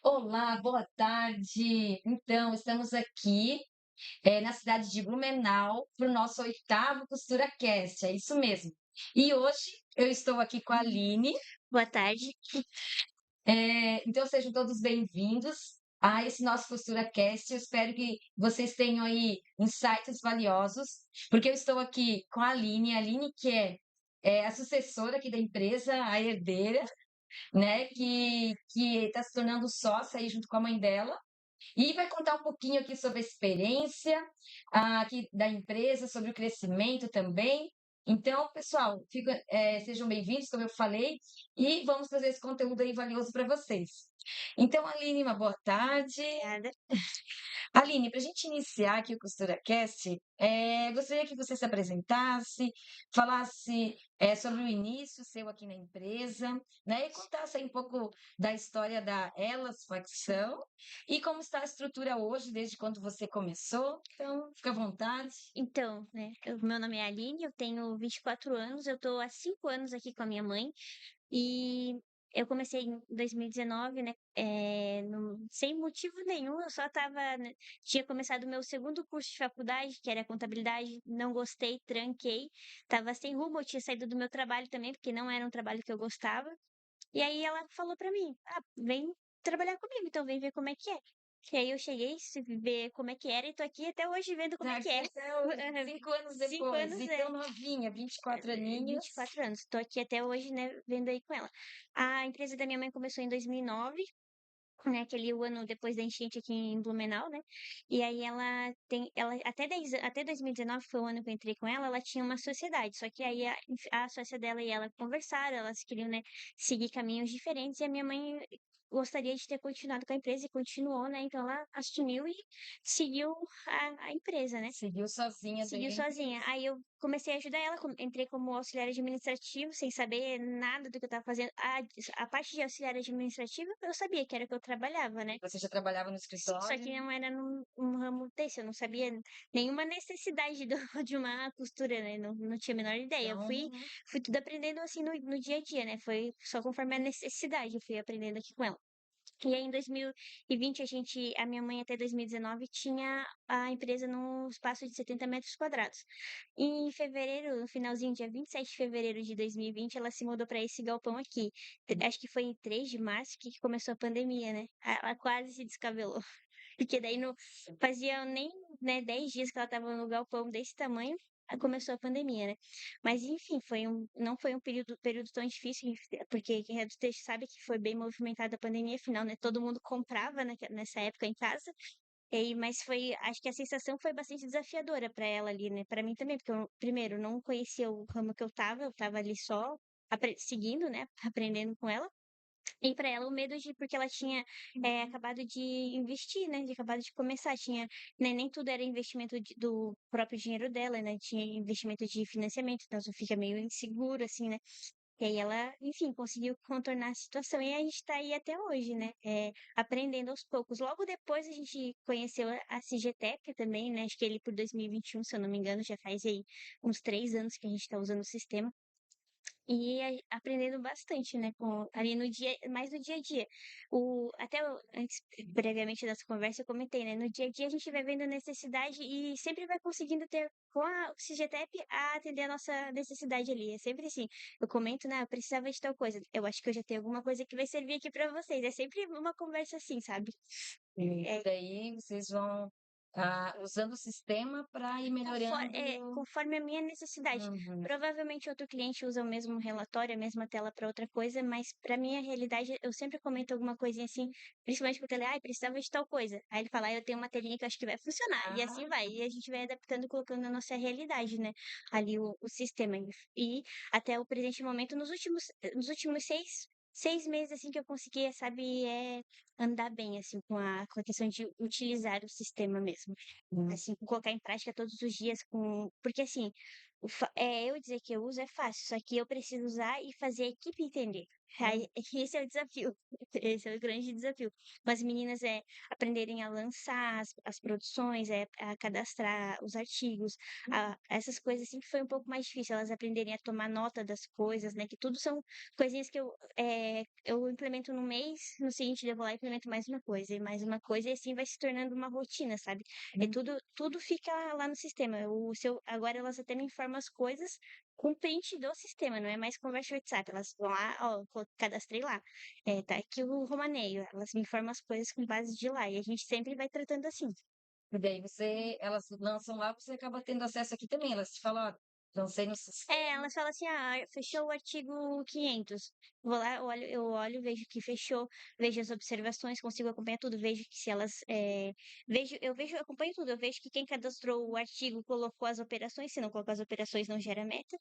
Olá, boa tarde. Então, estamos aqui, na cidade de Blumenau, para o nosso oitavo CosturaCast, é isso mesmo. E hoje eu estou aqui com a Aline, Boa tarde. então sejam todos bem-vindos a esse nosso CosturaCast. Eu espero que vocês tenham aí insights valiosos, porque eu estou aqui com a Aline que é a sucessora aqui da empresa, a herdeira, né, que está se tornando sócia aí junto com a mãe dela. E vai contar um pouquinho aqui sobre a experiência aqui da empresa, sobre o crescimento também. Então, pessoal, sejam bem-vindos, como eu falei, e vamos trazer esse conteúdo aí valioso para vocês. Então, Aline, uma boa tarde. Obrigada. Aline, para a gente iniciar aqui o CosturaCast, gostaria que você se apresentasse, falasse sobre o início seu aqui na empresa, né, e contasse aí um pouco da história da Elas Facção e como está a estrutura hoje, desde quando você começou. Então, fica à vontade. Então, né, meu nome é Aline, eu tenho 24 anos, eu tô há 5 anos aqui com a minha mãe e eu comecei em 2019, né, sem motivo nenhum, eu só estava, né, tinha começado o meu segundo curso de faculdade, que era contabilidade, não gostei, tranquei, estava sem rumo, eu tinha saído do meu trabalho também, porque não era um trabalho que eu gostava. E aí ela falou pra mim: "Ah, vem trabalhar comigo, então vem ver como é que é". E aí eu cheguei, se ver como é que era e tô aqui até hoje vendo como é que Aqui é. até hoje, 5 anos 5 depois, anos, e tão novinha, 24 vinte e aninhos. quatro anos. Tô aqui até hoje, né, vendo aí com ela. A empresa da minha mãe começou em 2009, né, aquele o ano depois da enchente aqui em Blumenau, né, e aí ela até 2019, foi o ano que eu entrei com ela tinha uma sociedade, só que aí a sócia dela e ela conversaram, elas queriam, né, seguir caminhos diferentes e a minha mãe gostaria de ter continuado com a empresa e continuou, né, então ela assumiu e seguiu a empresa, né. Seguiu sozinha Seguiu daí a sozinha. empresa. Aí eu comecei a ajudar ela, entrei como auxiliar administrativo, sem saber nada do que eu estava fazendo. A parte de auxiliar administrativo eu sabia que era o que eu trabalhava, né. Você já trabalhava no Sim, só escritório? que não era num ramo desse, eu não sabia nenhuma necessidade de uma costura, né, não tinha a menor ideia. Eu Então, fui tudo aprendendo, assim, no dia a dia, né, foi só conforme a necessidade, eu fui aprendendo aqui com ela. E aí em 2020 a minha mãe até 2019 tinha a empresa num espaço de 70 metros quadrados. E em fevereiro, no finalzinho, dia 27 de fevereiro de 2020, ela se mudou para esse galpão aqui. Acho que foi em 3 de março que começou a pandemia, né. Ela quase se descabelou, porque daí não fazia nem, né, 10 dias que ela estava no galpão desse tamanho, aí começou a pandemia, né. Mas enfim, não foi um período tão difícil, porque quem é do texto sabe que foi bem movimentada a pandemia, afinal, né, todo mundo comprava nessa época em casa, e aí mas acho que a sensação foi bastante desafiadora para ela ali, né, para mim também, porque eu primeiro não conhecia o ramo que eu estava ali só seguindo, né, aprendendo com ela. E para ela o medo de porque ela tinha, acabado de investir, né, de acabado de começar, tinha, né, nem tudo era investimento do próprio dinheiro dela, né, tinha investimento de financiamento, então você fica meio inseguro, assim, né. E aí ela, enfim, conseguiu contornar a situação e a gente tá aí até hoje, né, aprendendo aos poucos. Logo depois a gente conheceu a Sigitec também, né, acho que ele por 2021, se eu não me engano, já faz aí uns 3 anos que a gente tá usando o sistema. E aprendendo bastante, né, com ali no dia mais no dia a dia. Até antes, previamente dessa conversa, eu comentei, né, no dia a dia a gente vai vendo a necessidade e sempre vai conseguindo ter com o Sigitep a atender a nossa necessidade ali, é sempre assim. Eu comento, né: "Eu precisava de tal coisa, eu acho que eu já tenho alguma coisa que vai servir aqui pra vocês", é sempre uma conversa assim, sabe. e É. daí vocês vão, usando o sistema para ir melhorando. Conforme a minha necessidade. Uhum. Provavelmente outro cliente usa o mesmo relatório, a mesma tela para outra coisa, mas para minha realidade eu sempre comento alguma coisinha assim, principalmente porque ele: "Ai, precisava de tal coisa". Aí ele fala: "Eu tenho uma telinha que eu acho que vai funcionar", e assim Ah, vai. E a gente vai adaptando, colocando na nossa realidade, né, ali o sistema. E até o presente momento, nos últimos 6 meses, assim, que eu consegui, sabe, andar bem, assim, com a questão de utilizar o sistema mesmo. hum. Assim, colocar em prática todos os dias porque assim, eu dizer que eu uso é fácil, só que eu preciso usar e fazer a equipe entender. Aí, esse é o desafio. Esse é o grande desafio. As meninas aprenderem a lançar as produções, a cadastrar os artigos, essas coisas assim que foi um pouco mais difícil. Elas aprenderem a tomar nota das coisas, né? Que tudo são coisinhas que eu implemento no mês, no seguinte eu vou lá e implemento mais uma coisa, e mais uma coisa, e assim vai se tornando uma rotina, sabe? É Hum. tudo fica lá no sistema. Agora elas até me informam as coisas com print do sistema, não é mais conversa WhatsApp. Elas vão lá, ó, cadastrei lá. Tá aqui o Romaneio. Elas me informam as coisas com base de lá. E a gente sempre vai tratando assim. E daí elas lançam lá, você acaba tendo acesso aqui também. Elas te falam, ó, lancei no sistema. Elas falam assim, fechou o artigo 500. Vou lá, eu olho, vejo que fechou, vejo as observações, consigo acompanhar tudo, vejo que se elas, eu acompanho tudo, eu vejo que quem cadastrou o artigo colocou as operações, se não colocou as operações não gera meta.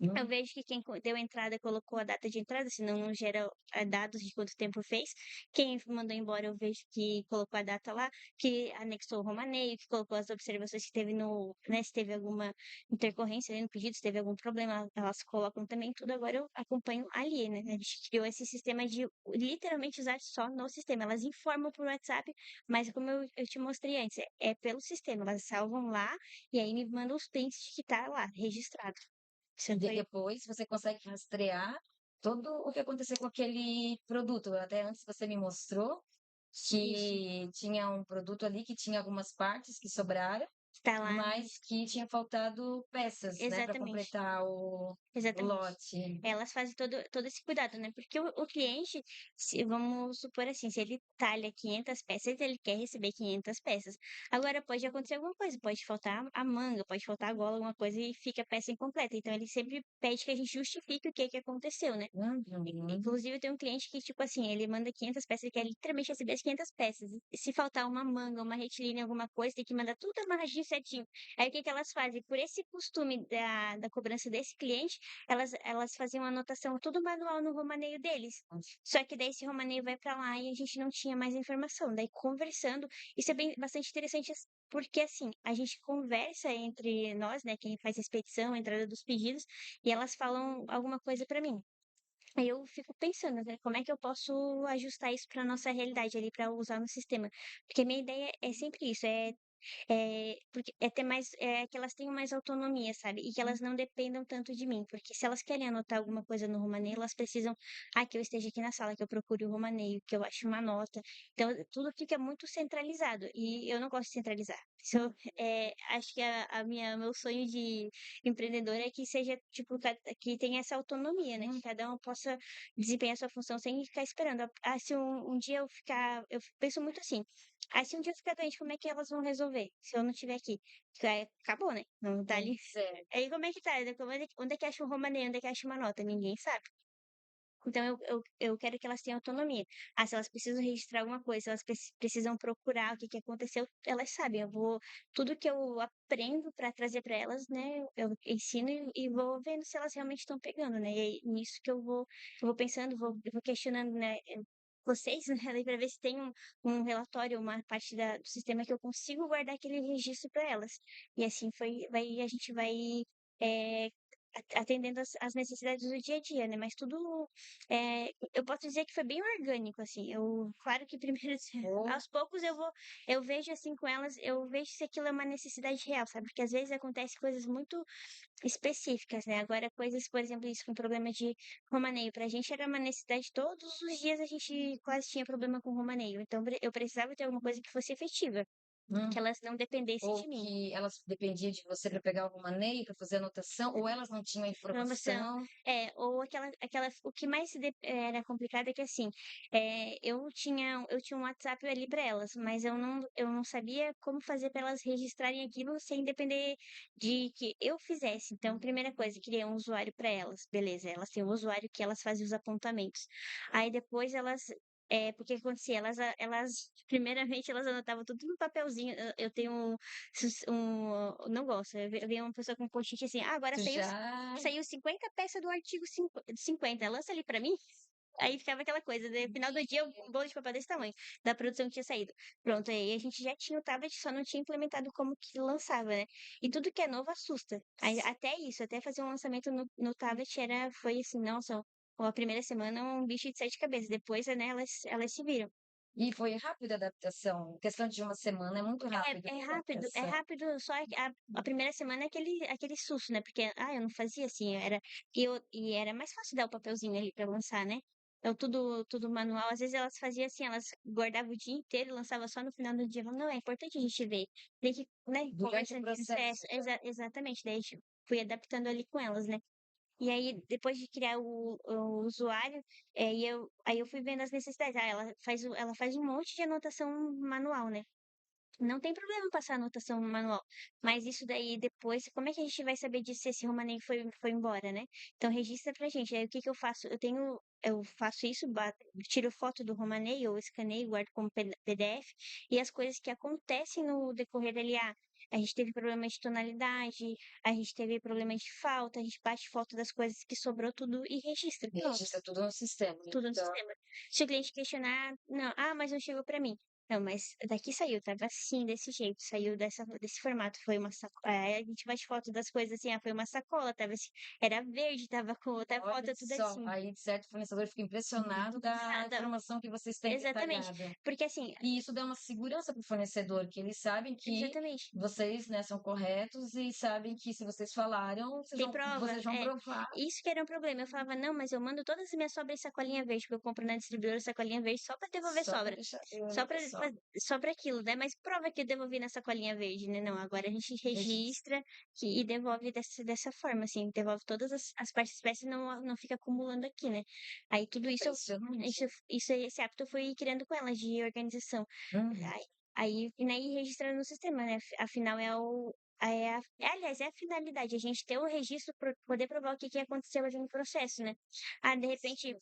Eu Hum. vejo que quem deu entrada colocou a data de entrada, senão não gera dados de quanto tempo fez. Quem mandou embora, eu vejo que colocou a data lá, que anexou o romaneio, que colocou as observações que teve né, se teve alguma intercorrência ali no pedido, se teve algum problema, elas colocam também tudo. Agora eu acompanho ali, né? A gente criou esse sistema de literalmente usar só no sistema. Elas informam por WhatsApp, mas como eu te mostrei antes, é pelo sistema. Elas salvam lá e aí me mandam os prints de que tá lá, registrado. Isso E foi depois você consegue rastrear todo o que aconteceu com aquele produto. Até antes você me mostrou isso. que tinha um produto ali que tinha algumas partes que sobraram, Tá lá, mas que tinha faltado peças, né, para exatamente. completar o Exatamente. lote. Elas fazem todo esse cuidado, né? Porque o cliente, vamos supor assim, se ele talha 500 peças, ele quer receber 500 peças. Agora, pode acontecer alguma coisa, pode faltar a manga, pode faltar a gola, alguma coisa e fica a peça incompleta. Então, ele sempre pede que a gente justifique o que que aconteceu, né? Uhum. Inclusive, eu tenho um cliente que, tipo assim, ele manda 500 peças, ele quer literalmente receber as 500 peças. E se faltar uma manga, uma retilínea, alguma coisa, tem que mandar tudo amarradinho certinho. Aí, o que que elas fazem? Por esse costume da cobrança desse cliente, elas faziam anotação tudo manual no romaneio deles. Só que daí esse romaneio vai para lá e a gente não tinha mais informação. Daí, conversando, isso é bastante interessante, porque assim, a gente conversa entre nós, né, quem faz a expedição, a entrada dos pedidos, e elas falam alguma coisa para mim. Aí eu fico pensando, né, como é que eu posso ajustar isso para nossa realidade ali, para usar no sistema? Porque a minha ideia é sempre isso, porque é ter mais, que elas tenham mais autonomia, sabe? E que elas não dependam tanto de mim, porque se elas querem anotar alguma coisa no romaneio, elas precisam, que eu esteja aqui na sala, que eu procure o romaneio, que eu ache uma nota. Então, tudo fica muito centralizado e eu não gosto de centralizar. Acho que meu sonho de empreendedor é que seja, tipo, que tenha essa autonomia, né? Que cada um possa desempenhar sua função sem ficar esperando. Se um dia eu penso muito assim, se um dia eu ficar doente, como é que elas vão resolver? Se eu não estiver aqui? Acabou, né? Não tá ali. Certo. Aí como é que tá? Onde é que acha um romaneio? Onde é que acha uma nota? Ninguém sabe. Então eu quero que elas tenham autonomia. Se elas precisam registrar alguma coisa, se elas precisam procurar o que que aconteceu, elas sabem. Tudo que eu aprendo para trazer para elas, né? Eu ensino e vou vendo se elas realmente estão pegando, né? E é nisso que eu vou pensando, eu vou questionando, né? Vocês, né, para ver se tem um relatório, uma parte do sistema que eu consigo guardar aquele registro para elas. E assim a gente vai eh, atendendo as necessidades do dia a dia, né? Mas tudo, eu posso dizer que foi bem orgânico, assim. Claro que primeiro, assim, Ou aos poucos eu vejo assim com elas, eu vejo se aquilo é uma necessidade real, sabe? Porque às vezes acontece coisas muito específicas, né? Agora coisas, por exemplo, isso com problema de romaneio, pra gente era uma necessidade, todos os dias a gente quase tinha problema com romaneio. Então eu precisava ter alguma coisa que fosse efetiva, que hum, elas não dependessem ou de mim. que elas dependiam de você para pegar o romaneio, para fazer anotação, ou elas não tinham a Promoção. informação. Ou o que mais era complicado é que assim, eu tinha um WhatsApp ali para elas, mas eu não sabia como fazer para elas registrarem aquilo sem depender de que eu fizesse. Então, primeira coisa, criei um usuário para elas. Beleza, elas têm um usuário que elas fazem os apontamentos. Aí depois porque acontecia, primeiramente elas anotavam tudo no papelzinho. Eu tenho não gosto. Eu vi uma pessoa com um post-it assim, agora Tu já saiu 50 peças do artigo 50, lança ali pra mim. Aí ficava aquela coisa, né? No final do dia, um bolo de papel desse tamanho, da produção que tinha saído. Pronto, aí a gente já tinha o tablet, só não tinha implementado como que lançava, né? E tudo que é novo assusta. Até isso, até fazer um lançamento no tablet foi assim, nossa, a primeira semana um bicho de sete cabeças. Depois, né, elas se viram. E foi rápida a adaptação. Questão de uma semana é muito rápido para É adaptação. rápido, só a primeira semana é aquele susto, né? Porque, eu não fazia assim, e era mais fácil dar o papelzinho ali pra lançar, né? Então, tudo manual. Às vezes elas faziam assim, elas guardavam o dia inteiro e lançavam só no final do dia. Falavam, não, é importante a gente ver. Tem que, né, Durante o conversando em processo, excesso. Exatamente. Daí, tipo, fui adaptando ali com elas, né? E aí, depois de criar o usuário, aí eu fui vendo as necessidades. Ela faz um monte de anotação manual, né? Não tem problema passar a anotação manual, mas isso daí depois, como é que a gente vai saber disso se esse romaneio foi embora, né? Então registra pra gente. Aí o que que eu faço? Eu faço isso, tiro foto do romaneio, eu escaneio, guardo como PDF, e as coisas que acontecem no decorrer dali, a gente teve problema de tonalidade, a gente teve problema de falta, a gente bate foto das coisas que sobrou tudo e registra. Pronto, registra tudo no sistema. tudo no Então, sistema. Se o cliente questionar, não, mas não chegou pra mim. Não, mas daqui saiu, tava assim, desse jeito, saiu desse formato, foi uma sacola. A gente bate foto das coisas assim, foi uma sacola, tava assim, era verde, tava olha foto tudo só, assim. aí de certo o fornecedor fica impressionado da Nada, informação que vocês têm exatamente. detalhada. Porque assim, E isso dá uma segurança para o fornecedor, que eles sabem que exatamente. vocês, né, são corretos e sabem que se vocês falaram, Tem prova, vocês vão provar Isso que era um problema. Eu falava, não, mas eu mando todas as minhas sobras em sacolinha verde, porque eu compro na distribuidora sacolinha verde só pra devolver só para sobra. deixar Só pra, pessoal. só pra aquilo, né? Mas prova que eu devolvi na sacolinha verde, né? Não, agora a gente Registro. registra e devolve dessa forma, assim. Devolve todas as partes espécies e não fica acumulando aqui, né? Aí tudo isso, Impressionante. esse hábito eu fui criando com elas de organização. Uhum. E aí registrando no sistema, né? Afinal, aliás, é a finalidade, a gente ter o registro para poder provar o que aconteceu ali no processo, né? De repente,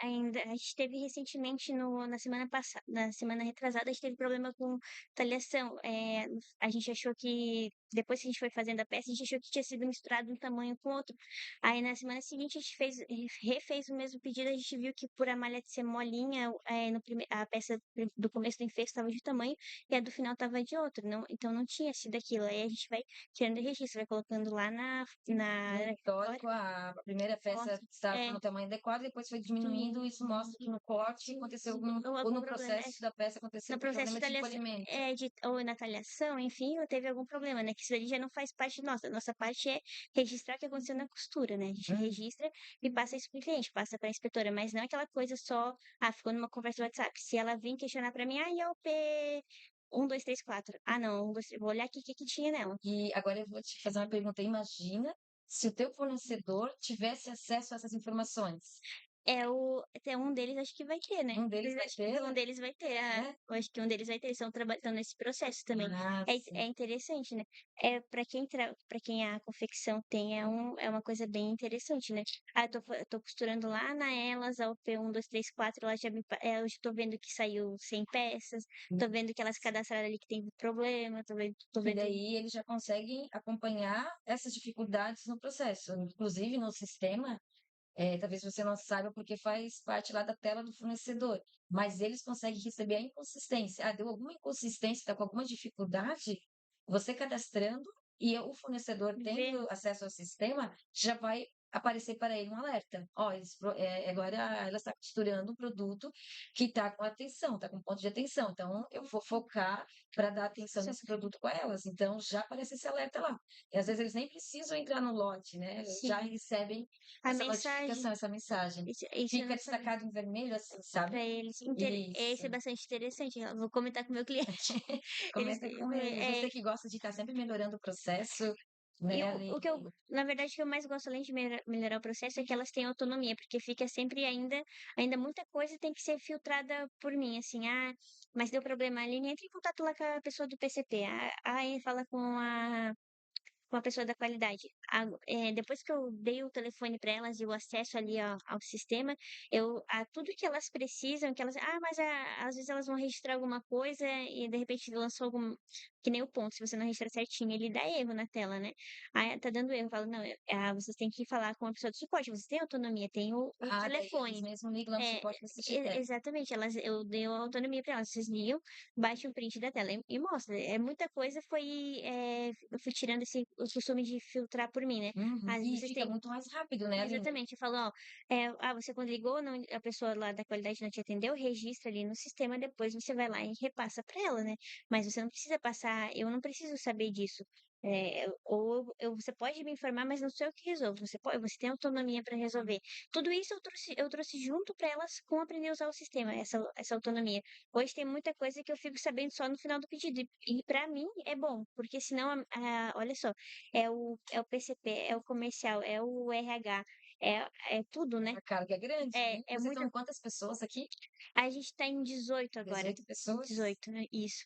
ainda a gente teve recentemente na semana passada, na semana retrasada, a gente teve problema com talhação. A gente achou que depois que a gente foi fazendo a peça, a gente achou que tinha sido misturado um tamanho com outro. Aí na semana seguinte a gente refez o mesmo pedido, a gente viu que por a malha de ser molinha, a peça do começo do enfeite estava de um tamanho e a do final estava de outro, não, então não tinha sido aquilo. Aí a gente vai tirando o registro, vai colocando lá No na histórico, a primeira peça mostra. estava no tamanho adequado, depois foi diminuindo, isso mostra que no corte aconteceu Ou ou algum no problema. processo da peça aconteceu No algum processo de problema de talhação, polimento. ou na talhação, enfim, ou teve algum problema, né? Que isso ali já não faz parte nossa. Nossa parte é registrar o que aconteceu na costura, né? A gente Hum. registra e passa isso pro cliente, passa pra inspetora, mas não é aquela coisa só, ficou numa conversa do WhatsApp. Se ela vir questionar pra mim, e é o P 1234. Não, vou olhar aqui o que que tinha nela. E agora eu vou te fazer uma pergunta. Imagina se o teu fornecedor tivesse acesso a essas informações. Até um deles acho que vai ter, né? Um deles Eu vai acho que ter, um deles vai ter, né? eu acho que um deles vai ter, eles estão trabalhando nesse processo também. Ah, É sim. interessante, né? Para quem a confecção tem, é uma coisa bem interessante, né? Eu tô costurando lá na Elas, a UP 1234, ela eu já tô vendo que saiu 100 peças, tô vendo que elas cadastraram ali que tem problema, tô E vendo. daí eles já conseguem acompanhar essas dificuldades no processo. Inclusive no sistema, talvez você não saiba porque faz parte lá da tela do fornecedor, mas eles conseguem receber a inconsistência. Deu alguma inconsistência, está com alguma dificuldade, você cadastrando e o fornecedor Ver. tendo acesso ao sistema, já vai aparecer para ele um alerta. Ó, agora ela está costurando um produto que está com atenção, está com ponto de atenção. Então, eu vou focar para dar atenção nesse produto com elas. Então, já aparece esse alerta lá. E às vezes eles nem precisam entrar no lote, né? Eles já Sim, recebem a essa mensagem. notificação, essa mensagem. Isso eu Fica não sabia. destacado em vermelho, assim, sabe? Para eles. Esse é Isso. bastante interessante. Eu vou comentar com o meu cliente. Eles, Comenta com ele. Você que gosta de estar sempre melhorando o processo, e né, Aline? na verdade, o que eu mais gosto, além de melhorar o processo, é que elas têm autonomia, porque fica sempre ainda muita coisa tem que ser filtrada por mim, assim, mas deu problema ali, entra em contato lá com a pessoa do PCP, fala com a pessoa da qualidade. Depois que eu dei o telefone para elas e o acesso ali ao sistema, tudo que elas precisam, mas às vezes elas vão registrar alguma coisa e de repente lançou que nem o ponto, se você não registrar certinho, ele dá erro na tela, né. Aí tá dando erro, eu falo: "Não, vocês têm que falar com a pessoa do suporte, vocês têm autonomia, tem o Ah, daí eles telefone". mesmo ligam lá no É, suporte que vocês tiverem. exatamente, eu dei autonomia para elas, vocês ligam, baixa um print da tela e mostra. Muita coisa eu fui tirando o costume de filtrar por mim, né. Uhum. Às E vocês fica têm muito mais rápido, né, Aline? exatamente, eu falo: "Ó, você quando ligou não a pessoa lá da qualidade não te atendeu, registra ali no sistema, depois você vai lá e repassa para ela, né. Mas você não precisa passar eu não preciso saber disso. Você pode me informar, mas não sou eu que resolvo, você tem autonomia para resolver". Tudo isso eu trouxe junto para elas com aprender a usar o sistema, essa autonomia. Hoje tem muita coisa que eu fico sabendo só no final do pedido e para mim é bom, porque senão olha só, é o PCP, é o comercial, é o RH, é tudo, né. A carga é grande, né. É Vocês muita são quantas pessoas aqui? a gente tá em 18 agora. 18 pessoas? 18, né, isso.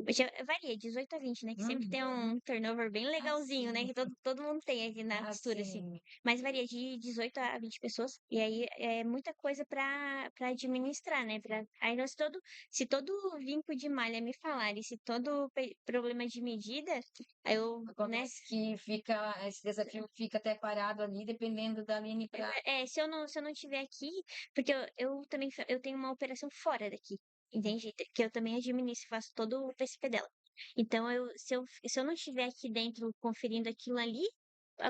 Já varia, 18 a 20, né, que sempre tem Uhum. um turnover bem Ah, legalzinho, né, sim. que todo mundo tem aqui na Ah, costura, assim. sim. Mas varia de 18 a 20 pessoas, e aí é muita coisa pra administrar, né, aí nós se todo vinco de malha me falar e se todo problema de medida, aí eu, né. Acontece que fica esse desafio fica até parado ali, dependendo da Aline pra Se eu não estiver aqui porque eu também eu tenho uma operação fora daqui, entende? Que eu também administro, faço todo o PSP dela. Então se eu não estiver aqui dentro conferindo aquilo ali,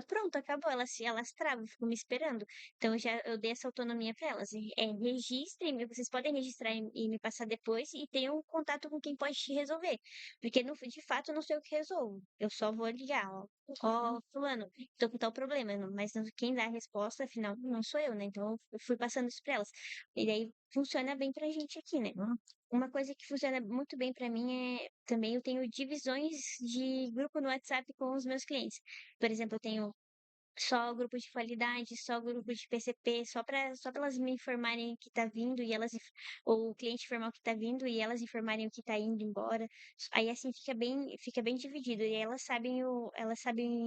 pronto, acabou, elas travam, ficam me esperando. Então eu dei essa autonomia para elas, registrem, vocês podem registrar e me passar depois e tenham contato com quem pode te resolver, porque no de fato eu não sei o que resolvo, eu só vou ligar: "Ó, fulano, tô com tal problema", mas quem dá a resposta afinal não sou eu, né, então eu fui passando isso pra elas. E daí funciona bem pra gente aqui, né. hum, Uma coisa que funciona muito bem pra mim também eu tenho divisões de grupo no WhatsApp com os meus clientes. Por exemplo, eu tenho só grupo de qualidade, só grupo de PCP, só pra elas me informarem que tá vindo e ou o cliente informar o que tá vindo e elas informarem o que tá indo embora. Aí, assim, fica bem dividido e elas sabem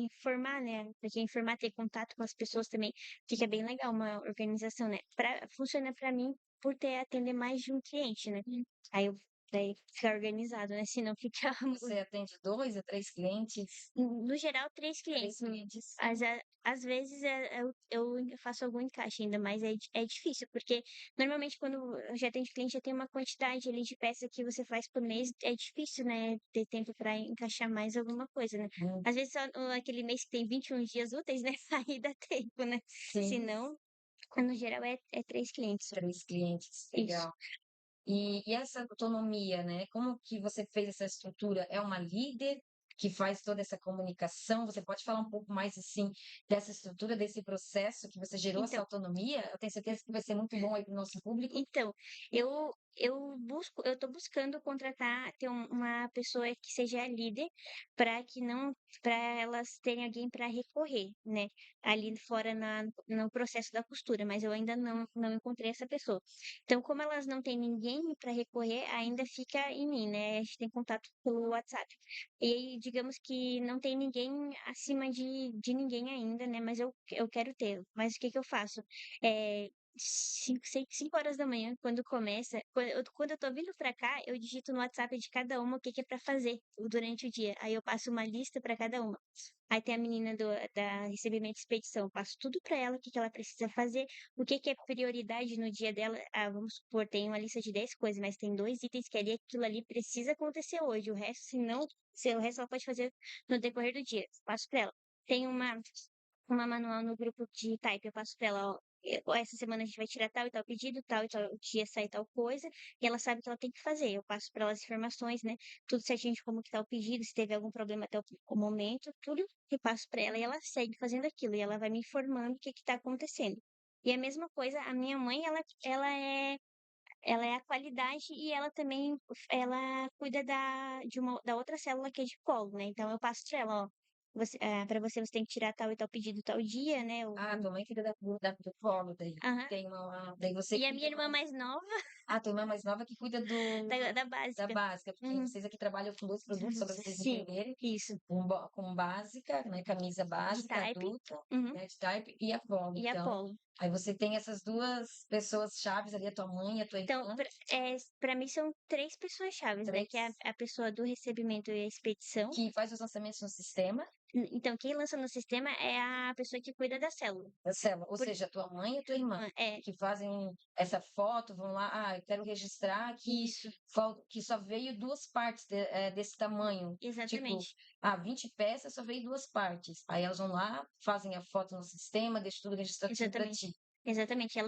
informar, né, porque informar, ter contato com as pessoas também fica bem legal, uma organização, né. Funciona pra mim por atender mais de um cliente, né. Aí eu daí fica organizado, né, senão fica você atende 2 a 3 clientes? no geral 3 3 clientes, clientes. mas às vezes, eu ainda faço algum encaixe ainda, mas é difícil, porque normalmente quando já tem cliente, já tem uma quantidade ali de peça que você faz por mês, é difícil, né, ter tempo para encaixar mais alguma coisa, né. Hum, Às vezes só aquele mês que tem 21 dias úteis, né, aí dá tempo, né. sim, Senão, no geral é 3 clientes. 3 clientes, Isso. legal. E essa autonomia, né, como que você fez essa estrutura? É uma líder que faz toda essa comunicação? Você pode falar um pouco mais, assim, dessa estrutura, desse processo que você gerou essa Então autonomia? Eu tenho certeza que vai ser muito bom aí para o nosso público. Então, eu tô buscando ter uma pessoa que seja líder para que não para elas terem alguém para recorrer, né, ali fora no processo da costura, mas eu ainda não encontrei essa pessoa. Então, como elas não têm ninguém para recorrer, ainda fica em mim, né, a gente tem contato pelo WhatsApp. E aí, digamos que não tem ninguém acima de ninguém ainda, né, mas eu quero ter. Mas o que que eu faço? Eh 5 horas da manhã, quando começa, quando eu tô vindo pra cá, eu digito no WhatsApp de cada uma o que que é pra fazer durante o dia. Aí eu passo uma lista pra cada uma. Aí tem a menina da recebimento e expedição, eu passo tudo pra ela, o que que ela precisa fazer, o que que é prioridade no dia dela. Ah, vamos supor, tem uma lista de 10 coisas, mas tem 2 itens que ali aquilo ali precisa acontecer hoje, o resto se o resto ela pode fazer no decorrer do dia, passo pra ela. Tem uma manual no grupo de type, eu passo pra ela: "Ó, essa semana a gente vai tirar tal e tal pedido, tal e tal dia sai tal coisa", e ela sabe o que ela tem que fazer. Eu passo para ela as informações, né, tudo certinho de como que tá o pedido, se teve algum problema até o momento, tudo eu passo para ela e ela segue fazendo aquilo, e ela vai me informando o que que tá acontecendo. E a mesma coisa, a minha mãe, ela é a qualidade e ela também ela cuida da outra célula que é de polo, né, então eu passo pra ela: "Ó, Para você tem que tirar tal e tal pedido tal dia, né? Ah, tua mãe cuida do polo daí. Aham. Daí você E a minha cuida irmã mais nova, Ah, tua irmã mais nova que cuida da da básica. básica, porque Uhum. vocês aqui trabalham com 2 produtos, só para vocês Sim, entenderem, isso. com básica, né, camisa De básica type. adulta, Uhum. né, de type, e a polo. E a Então, polo. aí você tem essas 2 pessoas chaves ali, a tua mãe e a tua Então, irmã, para mim são três pessoas chaves, né? Que é 3 a pessoa do recebimento e a expedição. que faz os lançamentos no sistema Então, quem lança no sistema é a pessoa que cuida da célula. da célula, ou Por, seja, a tua mãe e a tua irmã, é, que fazem essa foto, vão lá, eu quero registrar isso, que só veio 2 partes desse tamanho, tipo, exatamente. 20 peças, só veio 2 partes. Aí elas vão lá, fazem a foto no sistema, deixam tudo registradinho para Exatamente. ti. Exatamente,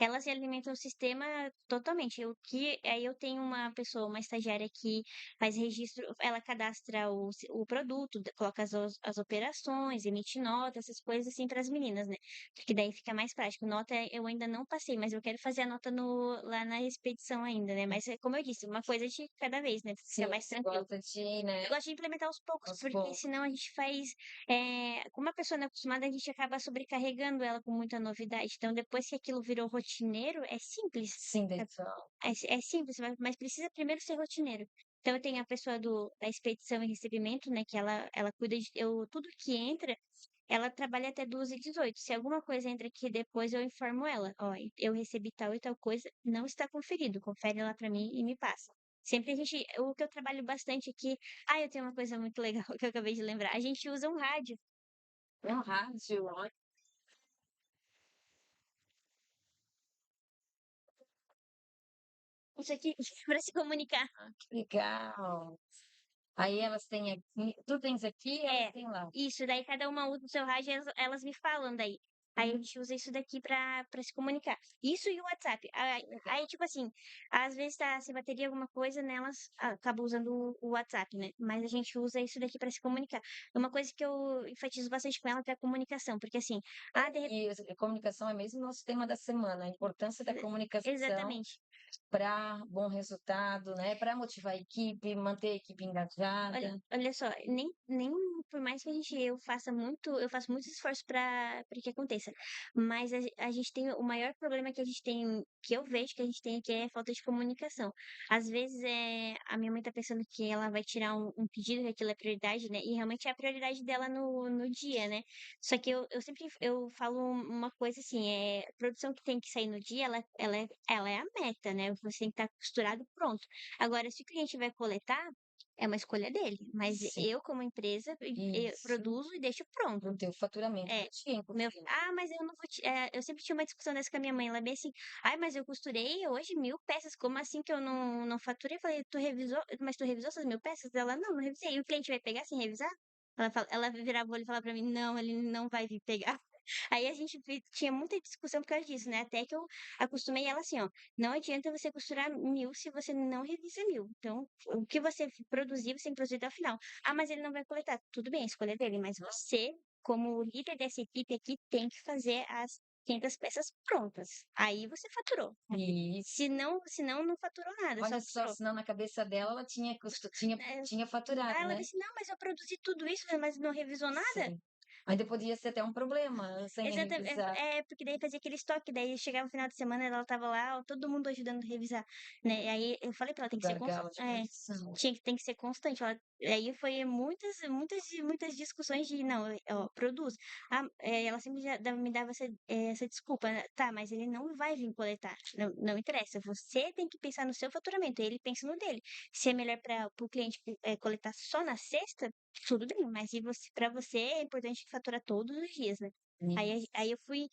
elas alimentam o sistema totalmente. Aí eu tenho uma pessoa, uma estagiária que faz registro, ela cadastra o produto, coloca as operações, emite nota, essas coisas assim para as meninas, né? Porque daí fica mais prático. Nota eu ainda não passei, mas eu quero fazer a nota no, lá na expedição ainda, né? Mas como eu disse, uma coisa de cada vez, né? Fica Sim, mais você tranquilo. gosta de, né, Eu gosto de implementar aos poucos, aos porque poucos. senão a gente faz. Como a pessoa não é acostumada, a gente acaba sobrecarregando ela com muita novidade. Então, depois que aquilo virou rotineiro, é simples. Sim, daí É, é simples, mas precisa primeiro ser rotineiro. Então, eu tenho a pessoa da expedição e recebimento, né? Que ela cuida de. Tudo que entra, ela trabalha até 2h18. Se alguma coisa entra aqui depois, eu informo ela. Ó, eu recebi tal e tal coisa, não está conferido. Confere lá pra mim e me passa. Sempre a gente. O que eu trabalho bastante aqui. Eu tenho uma coisa muito legal que eu acabei de lembrar. A gente usa um rádio. é um rádio, olha, Isso aqui para se comunicar. que legal. Aí elas têm aqui, tu tens aqui, elas É, têm lá. isso. Daí cada uma usa o seu rádio e elas me falam daí. Aí a gente usa isso daqui pra se comunicar. Isso e o WhatsApp. Aí, tipo assim, às vezes tá sem bateria alguma coisa, nelas acaba usando o WhatsApp, né? Mas a gente usa isso daqui pra se comunicar. É uma coisa que eu enfatizo bastante com ela, que é a comunicação. Porque assim, de repente. E a comunicação é mesmo o nosso tema da semana, a importância da comunicação Exatamente. para bom resultado, né? Para motivar a equipe, manter a equipe Olha, engajada. olha só, nem por mais que eu faço muito esforço para que aconteça, mas a gente tem o maior problema que a gente tem, que eu vejo que a gente tem aqui é a falta de comunicação. Às vezes a minha mãe tá pensando que ela vai tirar um pedido, que aquilo é prioridade, né? E realmente é a prioridade dela no dia, né? Só que eu sempre eu falo uma coisa assim, a produção que tem que sair no dia, ela é a meta, né? Você tem que estar costurado pronto. Agora, se o cliente vai coletar, é uma escolha dele, mas Sim, eu, como empresa, eu isso, produzo e deixo pronto. para o teu faturamento É, do dia, inclusive. mas eu não vou eu sempre tinha uma discussão dessa com a minha mãe, ela é bem assim, mas eu costurei hoje 1.000 peças, como assim que eu não faturei? Eu falei, mas tu revisou essas 1.000 peças? Ela, não revisei. E o cliente vai pegar sem revisar? Ela virava o olho e falava pra mim, não, ele não vai vir pegar. Aí a gente tinha muita discussão por causa disso, né? Até que eu acostumei ela assim, ó. Não adianta você costurar 1.000 se você não revisa 1.000. Então, o que você produzir, você tem que produzir até o final. Mas ele não vai coletar. Tudo bem, a escolha é dele. Mas você, como líder dessa equipe aqui, tem que fazer as 500 peças prontas. Aí você faturou. E Se não, não faturou nada, só olha só, costurou. senão na cabeça dela ela É, tinha faturado, ela né? disse, não, mas eu produzi tudo isso, mas não revisou nada. Sim. Ainda podia ser até um problema sem Exatamente. revisar. Porque daí fazia aquele estoque, daí chegava no final de semana, ela tava lá, ó, todo mundo ajudando a revisar, né? E aí eu falei pra ela, tem que ser Gargalo constante. de produção. Tem que ser constante. Aí foi muitas discussões de, não, ó, produz. Ela sempre me dava essa desculpa, né? Tá, mas ele não vai vir coletar. Não, não interessa. Você tem que pensar no seu faturamento, ele pensa no dele. Se é melhor para o cliente coletar só na sexta, tudo bem, mas para você é importante faturar todos os dias, né? Aí Isso. eu fui.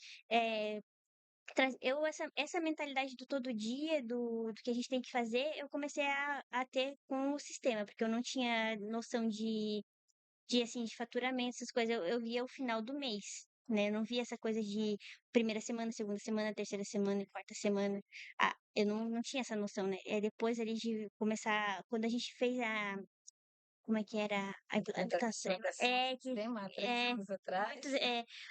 Essa mentalidade do todo dia, do que a gente tem que fazer, eu comecei a ter com o sistema, porque eu não tinha noção assim, de faturamento, essas coisas. Eu via o final do mês, né? Eu não via essa coisa de primeira semana, segunda semana, terceira semana, quarta semana. Eu não tinha essa noção, né? É depois ali de começar, quando a gente fez como é que era a implantação? Implantação do É que sistema há 3 é anos muitos atrás.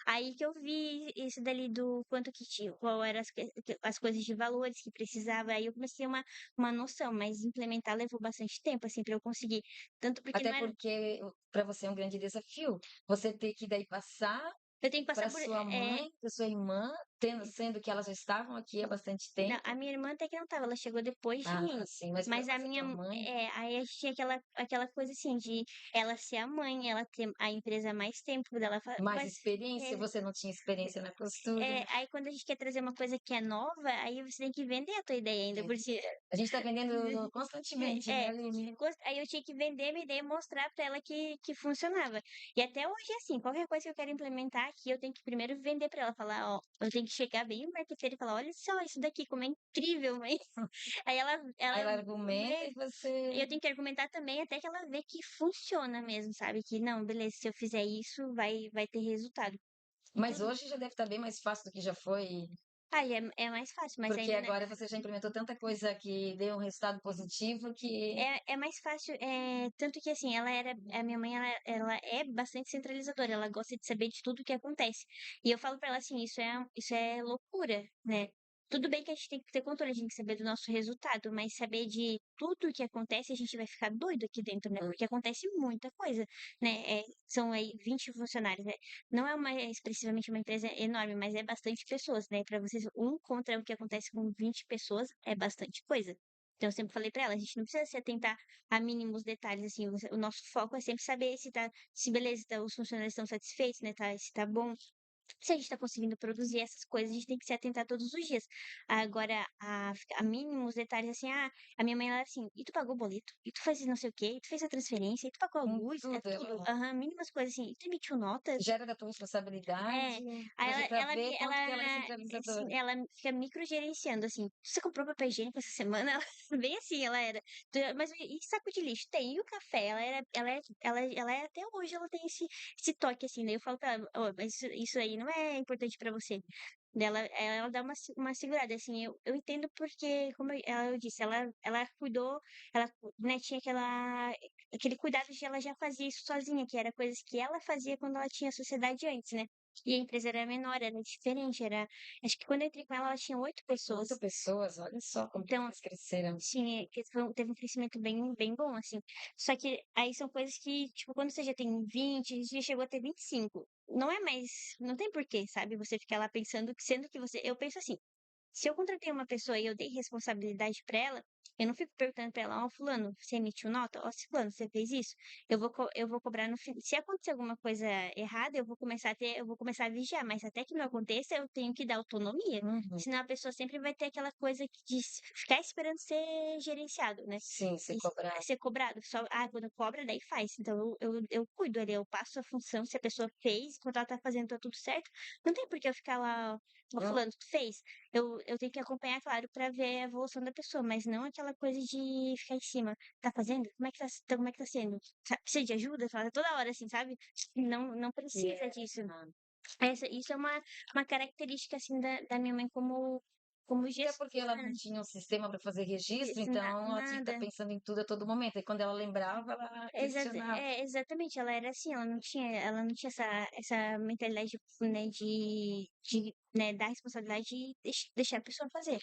aí que eu vi isso dali do quanto que tinha, qual eram as coisas de valores que precisava, aí eu comecei uma noção, mas implementar levou bastante tempo, assim, para eu conseguir. Tanto porque Até não era porque para você é um grande desafio, você ter que daí passar eu tenho que passar para por sua mãe, para sua irmã, sendo que elas já estavam aqui há bastante não, a tempo. minha irmã até que não estava, ela chegou depois de Ah, mim. sim, mas Mas a a minha, tua mãe, aí a gente tinha aquela coisa assim de ela ser a mãe, ela ter a empresa há mais tempo dela, mais mas experiência, é, você não tinha experiência na costura. aí quando a gente quer trazer uma coisa que é nova, aí você tem que vender a tua ideia ainda, É, porque a gente está vendendo constantemente, né, é, Aline? aí eu tinha que vender minha ideia e mostrar pra ela que funcionava. E até hoje é assim, qualquer coisa que eu quero implementar aqui, eu tenho que primeiro vender pra ela, falar, ó, eu tenho que chegar bem no marqueteiro e falar, olha só, isso daqui como é incrível, mãe. Aí Aí ela ela argumenta vê, e você. e eu tenho que argumentar também até que ela vê que funciona mesmo, sabe? Que não, beleza, se eu fizer isso, vai ter resultado. Mas Tudo. hoje já deve estar bem mais fácil do que já foi, Aí é mais fácil, mas porque ainda, né? agora você já implementou tanta coisa que deu um resultado positivo que. É mais fácil, tanto que assim, a minha mãe, ela é bastante centralizadora, ela gosta de saber de tudo o que acontece. E eu falo pra ela assim, isso é loucura, né? Tudo bem que a gente tem que ter controle, a gente tem que saber do nosso resultado, mas saber de tudo o que acontece, a gente vai ficar doido aqui dentro, né? Porque acontece muita coisa, né? São aí 20 funcionários, né? Não é expressivamente uma empresa enorme, mas é bastante pessoas, né? Pra vocês, um contra o que acontece com 20 pessoas é bastante coisa. Então, eu sempre falei pra ela, a gente não precisa se atentar a mínimos detalhes, assim, o nosso foco é sempre saber se beleza, os funcionários estão satisfeitos, né, se tá bom, se a gente está conseguindo produzir essas coisas, a gente tem que se atentar todos os dias. Agora, a mínimos detalhes, assim, a minha mãe, ela era assim, e tu pagou o boleto? E tu fez não sei o quê? E tu fez a transferência? E tu pagou a luz? É Tudo, tudo. Aham, mínimas coisas, assim. E tu emitiu nota? já era da tua É, responsabilidade, aí para ver quanto que ela é assim, centralizadora. ela fica microgerenciando, assim, você comprou papel higiênico essa semana? Ela, bem assim, ela era. Mas e saco de lixo? Tem, e o café? Ela é, até hoje ela tem esse toque, assim, daí eu falo pra ela, "Ó, mas isso aí não é importante pra você. Ela dá uma segurada, assim, eu entendo porque, como eu disse, ela cuidou, ela, né, tinha aquele cuidado de ela já fazia isso sozinha, que era coisas que ela fazia quando ela tinha sociedade antes, né? E a empresa era menor, era diferente, acho que quando eu entrei com ela, ela tinha 8 8 pessoas. pessoas, olha só como que Então, vocês cresceram. teve um crescimento bem bom, assim. Só que aí são coisas que, tipo, quando você já tem 20, já chegou a ter 25, não é mais, não tem porquê, sabe? Você ficar lá pensando, sendo que eu penso assim, se eu contratei uma pessoa e eu dei responsabilidade pra ela, eu não fico perguntando pra ela, ó, fulano, você emitiu nota? Ó, fulano, você fez isso? Eu vou cobrar no fim. Se acontecer alguma coisa errada, eu vou começar a vigiar, mas até que não aconteça, eu tenho que dar autonomia. Uhum. Senão a pessoa sempre vai ter aquela coisa de ficar esperando ser gerenciado, né? Sim, ser E cobrado. ser cobrado. Só, quando cobra, daí faz. Então eu cuido ali, eu passo a função, se a pessoa fez, quando ela tá fazendo, tá tudo certo. Não tem por que eu ficar lá, ó, Hum, fulano, tu fez? Eu tenho que acompanhar, claro, pra ver a evolução da pessoa, mas não aquela coisa de ficar em cima. Tá fazendo? Como é que tá sendo? Precisa de ajuda? Fala toda hora, assim, sabe? Não que precisa é, disso. ah, Isso é uma característica, assim, da minha mãe como até porque ela gestora, não né? tinha um sistema para fazer registro, Isso, então ela tinha que estar nada. pensando em tudo a todo momento. E quando ela lembrava, ela questionava. Exatamente, ela não tinha essa mentalidade, né, né, dar responsabilidade e deixar a pessoa fazer.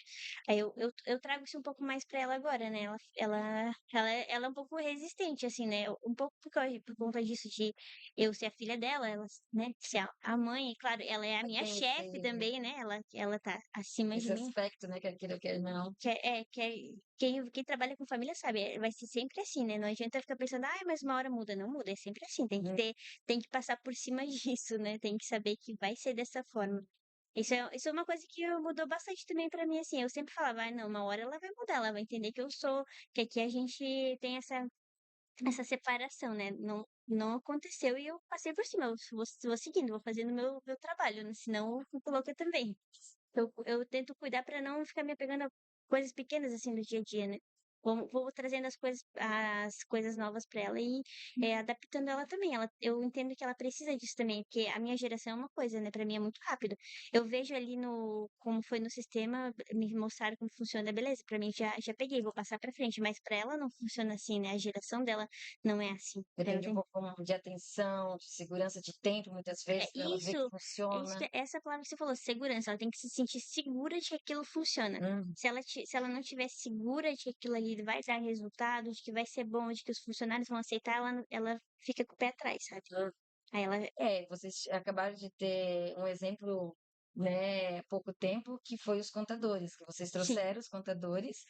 Aí eu trago isso um pouco mais pra ela agora, né, ela é um pouco resistente, assim, né, um pouco por conta disso de eu ser a filha dela, ela, né, ser a mãe, e claro, ela é a minha Tem chefe também, né, ela tá acima de esse mim, aspecto, né? Quer queira, quer não. quem trabalha com família sabe, vai ser sempre assim, né? Não adianta ficar pensando, mas uma hora muda. Não muda, é sempre assim. Uhum. Tem que passar por cima disso, né? Tem que saber que vai ser dessa forma. Isso é uma coisa que mudou bastante também pra mim, assim. Eu sempre falava, não, uma hora ela vai mudar, ela vai entender que eu sou, que aqui a gente tem essa separação, né? Não aconteceu e eu passei por cima. Eu vou seguindo, vou fazendo meu trabalho, né? Senão eu fico louca também. Eu tento cuidar pra não ficar me apegando a coisas pequenas assim do dia a dia, né? vou trazendo as coisas novas para ela e adaptando ela também. Eu entendo que ela precisa disso também, porque a minha geração é uma coisa, né? Para mim é muito rápido. Eu vejo ali no como foi no sistema, me mostraram como funciona, beleza? Para mim já peguei, vou passar para frente, mas para ela não funciona assim, né? A geração dela não é assim. Então, Depende um pouco de atenção, de segurança de tempo, muitas é vezes, para ela ver isso, que é isso funciona. essa palavra que você falou, segurança. Ela tem que se sentir segura de que aquilo funciona. Hum, Se ela não estiver segura de que aquilo ali vai dar resultado, de que vai ser bom, de que os funcionários vão aceitar, ela fica com o pé atrás, sabe? hum. Aí ela, Vocês acabaram de ter um exemplo, né, há pouco tempo, que foi os contadores, que vocês sim, trouxeram os contadores,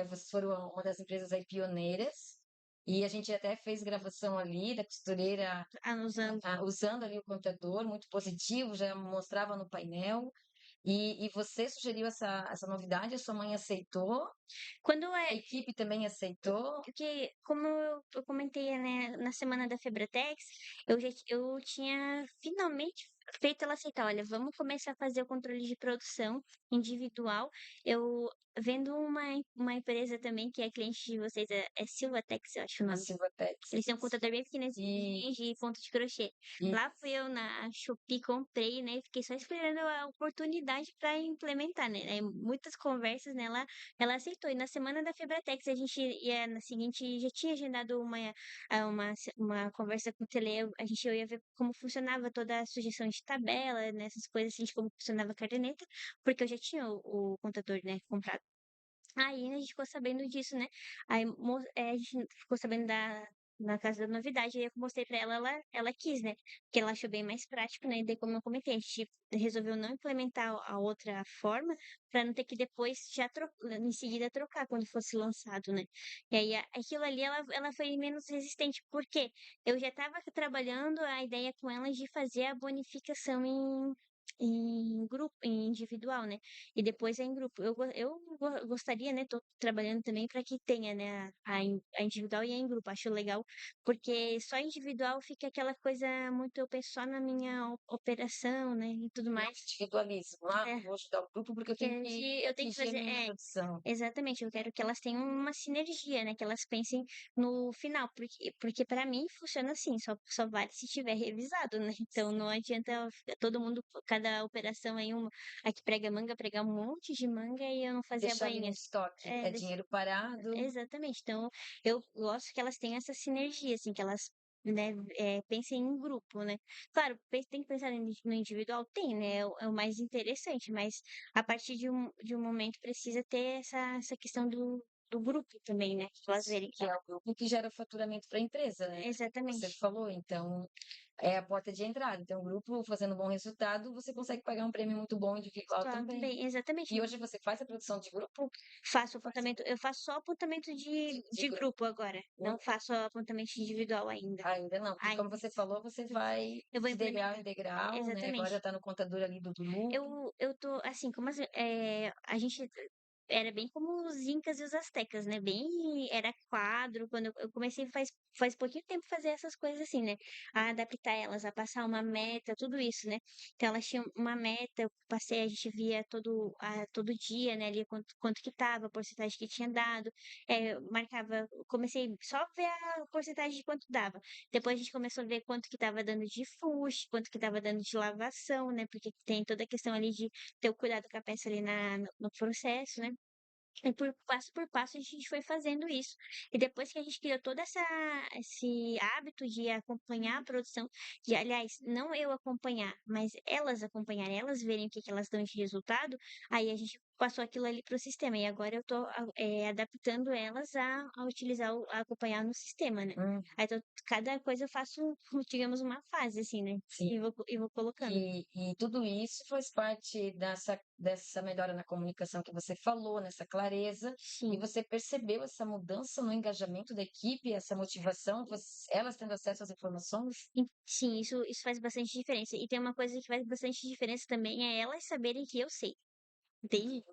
vocês foram uma das empresas aí pioneiras, e a gente até fez gravação ali da costureira usando. usando ali o contador, muito positivo, já mostrava no painel, e você sugeriu essa novidade, a sua mãe aceitou, Quando é, a equipe também aceitou, porque, como eu comentei, né, na semana da Febretex, eu tinha finalmente feito ela aceitar, olha, vamos começar a fazer o controle de produção individual. Eu vendo uma empresa também que é cliente de vocês, é Silvatex, eu acho o a nome. Silvatex. Eles têm um computador bem pequenininho E, de ponto de crochê. e Lá fui eu na Shopee, comprei, né? Fiquei só esperando a oportunidade para implementar, né? Aí, muitas conversas, né? Ela aceitou. E na semana da Febratex, a gente ia na seguinte, já tinha agendado uma conversa com o Tele. Eu ia ver como funcionava toda a sugestão de tabela, né? Essas coisas assim, de como funcionava a caderneta, porque eu já tinha o contador, né? Comprado. Aí a gente ficou sabendo disso, né? Aí a gente ficou sabendo na casa da novidade, aí eu mostrei pra ela, ela quis, né? Porque ela achou bem mais prático, né? E daí, como eu comentei, a gente resolveu não implementar a outra forma pra não ter que depois em seguida trocar quando fosse lançado, né? E aí aquilo ali ela foi menos resistente, porque eu já estava trabalhando a ideia com ela de fazer a bonificação em grupo, em individual, né? E depois é em grupo. Gostaria, né? Tô trabalhando também para que tenha, né? A individual e a em grupo. Acho legal, porque só individual fica aquela coisa muito, eu penso só na minha operação, né? E tudo não mais. individualismo, É, vou ajudar o grupo porque eu que tenho que eu tenho que atingir a fazer. minha produção. Exatamente, eu quero que elas tenham uma sinergia, né? Que elas pensem no final, porque para mim funciona assim, só vale se estiver revisado, né? Então não adianta todo mundo, cada operação aí, aqui prega manga, pregar um monte de manga e eu não fazer a Deixar ali no bainha. estoque, É, é dinheiro parado, exatamente. Então, eu gosto que elas tenham essa sinergia, assim, que elas, né, pensem em grupo, né? Claro, tem que pensar no individual, tem, né? É o mais interessante, mas a partir de um momento precisa ter essa questão do grupo também, né? Que elas verem que que é o grupo que gera faturamento para a empresa, né? Como você exatamente. falou, então é a porta de entrada. Então, o grupo fazendo um bom resultado, você consegue pagar um prêmio muito bom individual Só também. também, exatamente. E hoje você faz a produção de grupo? Faço Faz apontamento, eu faço só apontamento de de grupo. grupo agora. Não faço apontamento individual ainda. Ainda não, porque como Ainda. você falou, você vai Eu vou de degrau implementar. em degrau, né? Agora já Exatamente. está no contador ali do grupo. Eu tô, assim, a gente era bem como os incas e os astecas, né? Bem, era quadro, quando eu comecei faz pouquinho tempo fazer essas coisas assim, né? A adaptar elas, a passar uma meta, tudo isso, né? Então elas tinham uma meta, eu passei, a gente via todo dia, né? Ali quanto que tava, a porcentagem que tinha dado, marcava, comecei só a ver a porcentagem de quanto dava. Depois a gente começou a ver quanto que estava dando de fuste, quanto que estava dando de lavação, né? Porque tem toda a questão ali de ter o cuidado com a peça ali no processo, né? E por passo a gente foi fazendo isso. E depois que a gente criou esse hábito de acompanhar a produção, de, aliás, não eu acompanhar, mas elas acompanharem, elas verem o que elas dão de resultado, aí a gente passou aquilo ali para o sistema. E agora eu estou adaptando elas a utilizar, a acompanhar no sistema, né? Hum, Aí cada coisa eu faço, digamos, uma fase, assim, né? sim. E vou colocando. E tudo isso faz parte dessa melhora na comunicação que você falou, nessa clareza, e Sim. você percebeu essa mudança no engajamento da equipe, essa motivação, elas tendo acesso às informações? Sim, isso faz bastante diferença. E tem uma coisa que faz bastante diferença também, é elas saberem que eu sei. Entende?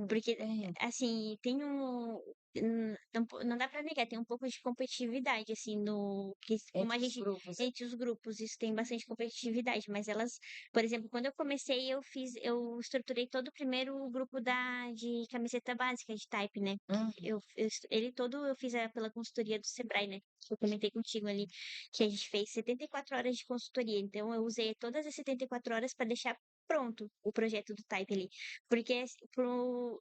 Porque, Bem, assim, tem um. não dá pra negar, tem um pouco de competitividade, assim, no que como a Entre os gente grupos. entre os grupos, isso tem bastante competitividade, mas elas, por exemplo, quando eu comecei, eu estruturei todo o primeiro grupo de camiseta básica de type, né? Hum, Ele todo eu fiz pela consultoria do Sebrae, né? Eu comentei contigo ali que a gente fez 74 horas de consultoria, então eu usei todas as 74 horas para deixar pronto o projeto do type ali. Porque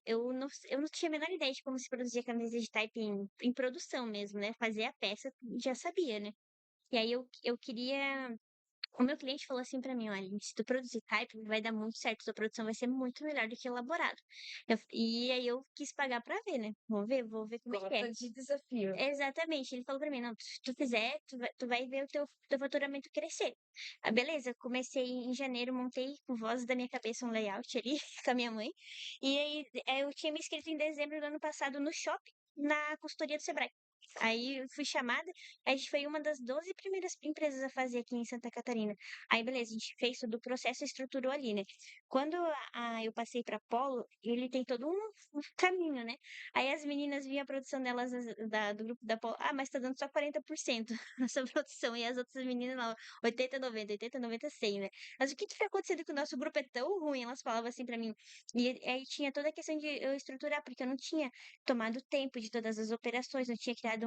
eu não tinha a menor ideia de como se produzia camisa de type em produção mesmo, né? Fazer a peça, já sabia, né? E aí eu queria. O meu cliente falou assim pra mim, olha, se tu produzir type, vai dar muito certo, sua produção vai ser muito melhor do que elaborado. E aí eu quis pagar pra ver, né? Vou ver como é que é. Cota de desafio. Exatamente, ele falou pra mim, não, se tu fizer, tu vai ver o teu faturamento crescer. Ah, beleza, comecei em janeiro, montei com vozes da minha cabeça um layout ali com a minha mãe. E aí eu tinha me inscrito em dezembro do ano passado no shopping, na consultoria do Sebrae. Aí eu fui chamada, a gente foi uma das 12 primeiras empresas a fazer aqui em Santa Catarina. Aí beleza, a gente fez todo o processo e estruturou ali, né? Quando eu passei para Polo, ele tem todo um caminho, né? Aí as meninas viam a produção delas do grupo da Polo, ah, mas tá dando só 40% nessa produção. E as outras meninas lá, 80, 90, 80, 90, 100, né? Mas o que que foi acontecendo que o nosso grupo é tão ruim? Elas falavam assim pra mim. E aí tinha toda a questão de eu estruturar, porque eu não tinha tomado tempo de todas as operações, não tinha criado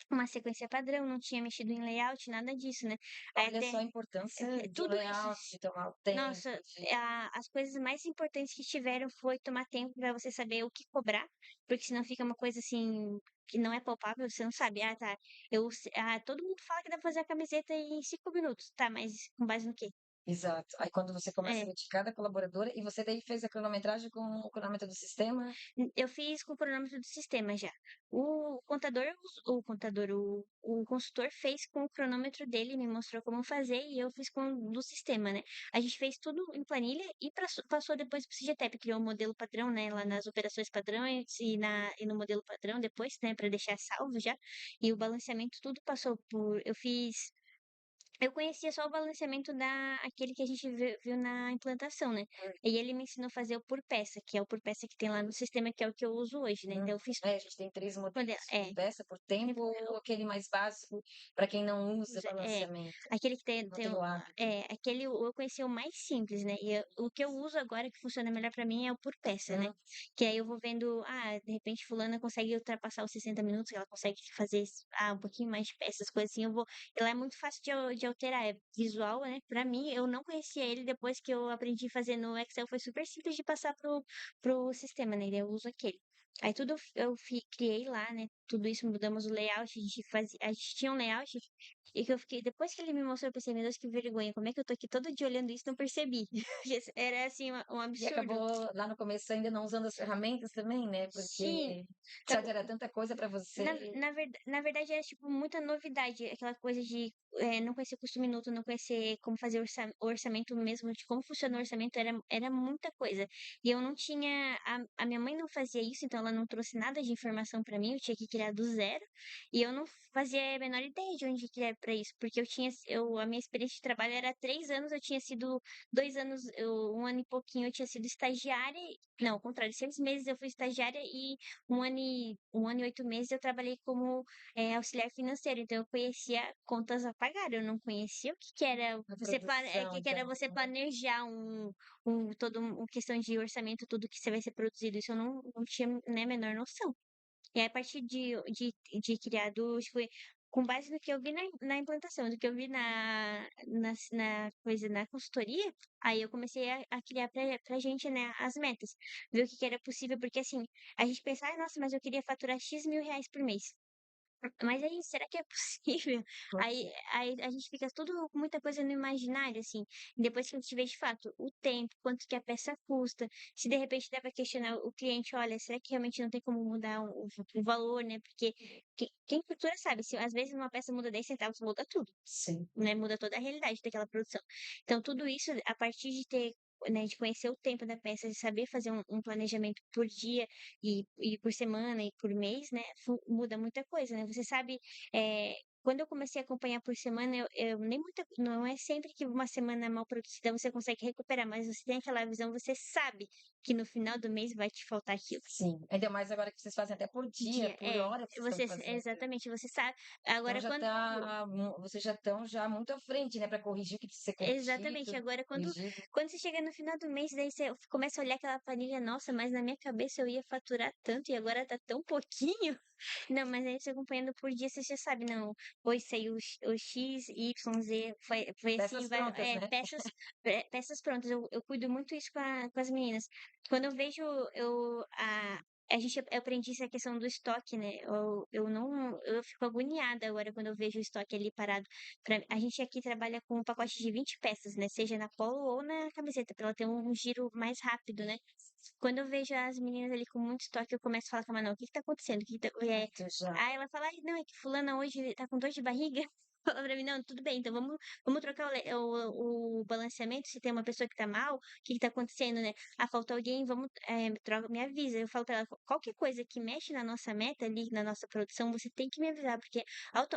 uma sequência padrão, não tinha mexido em layout, nada disso, né? Aí Olha até só a importância do tudo isso. layout, de tomar o tempo, Nossa, de... as coisas mais importantes que tiveram foi tomar tempo para você saber o que cobrar, porque senão fica uma coisa assim que não é palpável, você não sabe. Ah, tá. Todo mundo fala que dá pra fazer a camiseta em 5 minutos. Tá, mas com base no quê? Exato. Aí quando você começa a É. medir cada colaboradora, e você daí fez a cronometragem com o cronômetro do sistema? Eu fiz com o cronômetro do sistema já. O consultor fez com o cronômetro dele, me mostrou como fazer e eu fiz com o do sistema, né? A gente fez tudo em planilha e passou depois pro CGTEP, criou um modelo padrão, né? Lá nas operações padrões e no modelo padrão depois, né? Para deixar salvo já. E o balanceamento tudo passou por. Eu conhecia só o balanceamento aquele que a gente viu na implantação, né? E ele me ensinou a fazer o por peça, que é o por peça que tem lá no sistema, que é o que eu uso hoje, né? Então eu fiz É, a gente tem 3 modelos, por é, peça, por tempo, ou aquele mais básico, para quem não usa é, balanceamento, aquele que não tem o hábito. aquele eu conheci o mais simples, né? O que eu uso agora que funciona melhor pra mim é o por peça, né? Hum, Que aí eu vou vendo, de repente fulana consegue ultrapassar os 60 minutos, ela consegue fazer um pouquinho mais de peças, coisas assim, ela é muito fácil de alterar, é visual, né? Pra mim, eu não conhecia ele depois que eu aprendi a fazer no Excel, foi super simples de passar pro sistema, né? Eu uso aquele. Aí tudo criei lá, né? Tudo isso mudamos o layout, a gente tinha um layout e que eu fiquei, depois que ele me mostrou, eu pensei, meu Deus, que vergonha, como é que eu tô aqui todo dia olhando isso e não percebi? Era assim, um e absurdo. acabou lá no começo ainda não usando as ferramentas também, né, Sim, porque já tava- era tanta coisa para você. na verdade era tipo muita novidade, aquela coisa de não conhecer custo minuto, não conhecer como fazer orçamento mesmo, de como funciona o orçamento, era muita coisa. E eu não tinha, a minha mãe não fazia isso, então ela não trouxe nada de informação pra mim, eu tinha que criar do zero, e eu não fazia a menor ideia de onde criar pra isso, porque a minha experiência de trabalho era 3 anos, eu tinha sido 2 anos, 1 ano e pouquinho eu tinha sido estagiária, não, ao contrário, 6 meses eu fui estagiária e 1 ano e 8 meses eu trabalhei como auxiliar financeiro, então eu conhecia contas a pagar, eu não conhecia o que que era A produção, que era então, você planejar uma questão de orçamento, tudo que você vai ser produzido, isso eu não tinha, né, a menor noção. E aí, a partir de criados, foi com base no que eu vi na implantação, do que eu vi na consultoria, aí eu comecei a criar pra gente, né, as metas, ver o que que era possível, porque assim, a gente pensa, nossa, mas eu queria faturar X mil reais por mês. Mas aí, será que é possível? Aí a gente fica tudo com muita coisa no imaginário, assim. Depois que a gente vê de fato o tempo, quanto que a peça custa, se de repente dá para questionar o cliente, olha, será que realmente não tem como mudar o valor, né? Porque quem cultura sabe, se às vezes uma peça muda 10 centavos, muda tudo, sim. né? Muda toda a realidade daquela produção. Então, tudo isso, a partir de ter, né, de conhecer o tempo da peça, de saber fazer um planejamento por dia e por semana e por mês, né, muda muita coisa, né? Você sabe, é, quando eu comecei a acompanhar por semana, eu nem muita não é sempre que uma semana mal produzida você consegue recuperar, mas você tem aquela visão, você sabe que no final do mês vai te faltar aquilo. Sim, ainda mais agora que vocês fazem até por dia, Dia por hora vocês estão fazendo. exatamente, você sabe. Então Agora já quando tá, vocês já estão já muito à frente, né, para corrigir o que precisa ser exatamente, corrigido, agora corrigido. quando você chega no final do mês, daí você começa a olhar aquela planilha, nossa, mas na minha cabeça eu ia faturar tanto e agora tá tão pouquinho. Não, mas aí você acompanhando por dia, você já sabe, não, hoje saiu o X, Y, Z, foi assim, Peças vai, prontas, né? peças prontas, eu cuido muito isso com as meninas. Quando eu vejo, eu aprendi essa questão do estoque, né, eu não, eu fico agoniada agora quando eu vejo o estoque ali parado. A gente aqui trabalha com um pacote de 20 peças, né, seja na polo ou na camiseta, pra ela ter um giro mais rápido, né. Quando eu vejo as meninas ali com muito estoque, eu começo a falar com a Manu, o que que tá acontecendo? O que que tá... Tu já. Aí ela fala, ai, não, é que fulana hoje tá com dor de barriga. Fala pra mim, não, tudo bem, então vamos trocar o balanceamento, se tem uma pessoa que tá mal, o que que tá acontecendo, né? Ah, faltou alguém, troca, me avisa. Eu falo pra ela, qualquer coisa que mexe na nossa meta ali, na nossa produção, você tem que me avisar, porque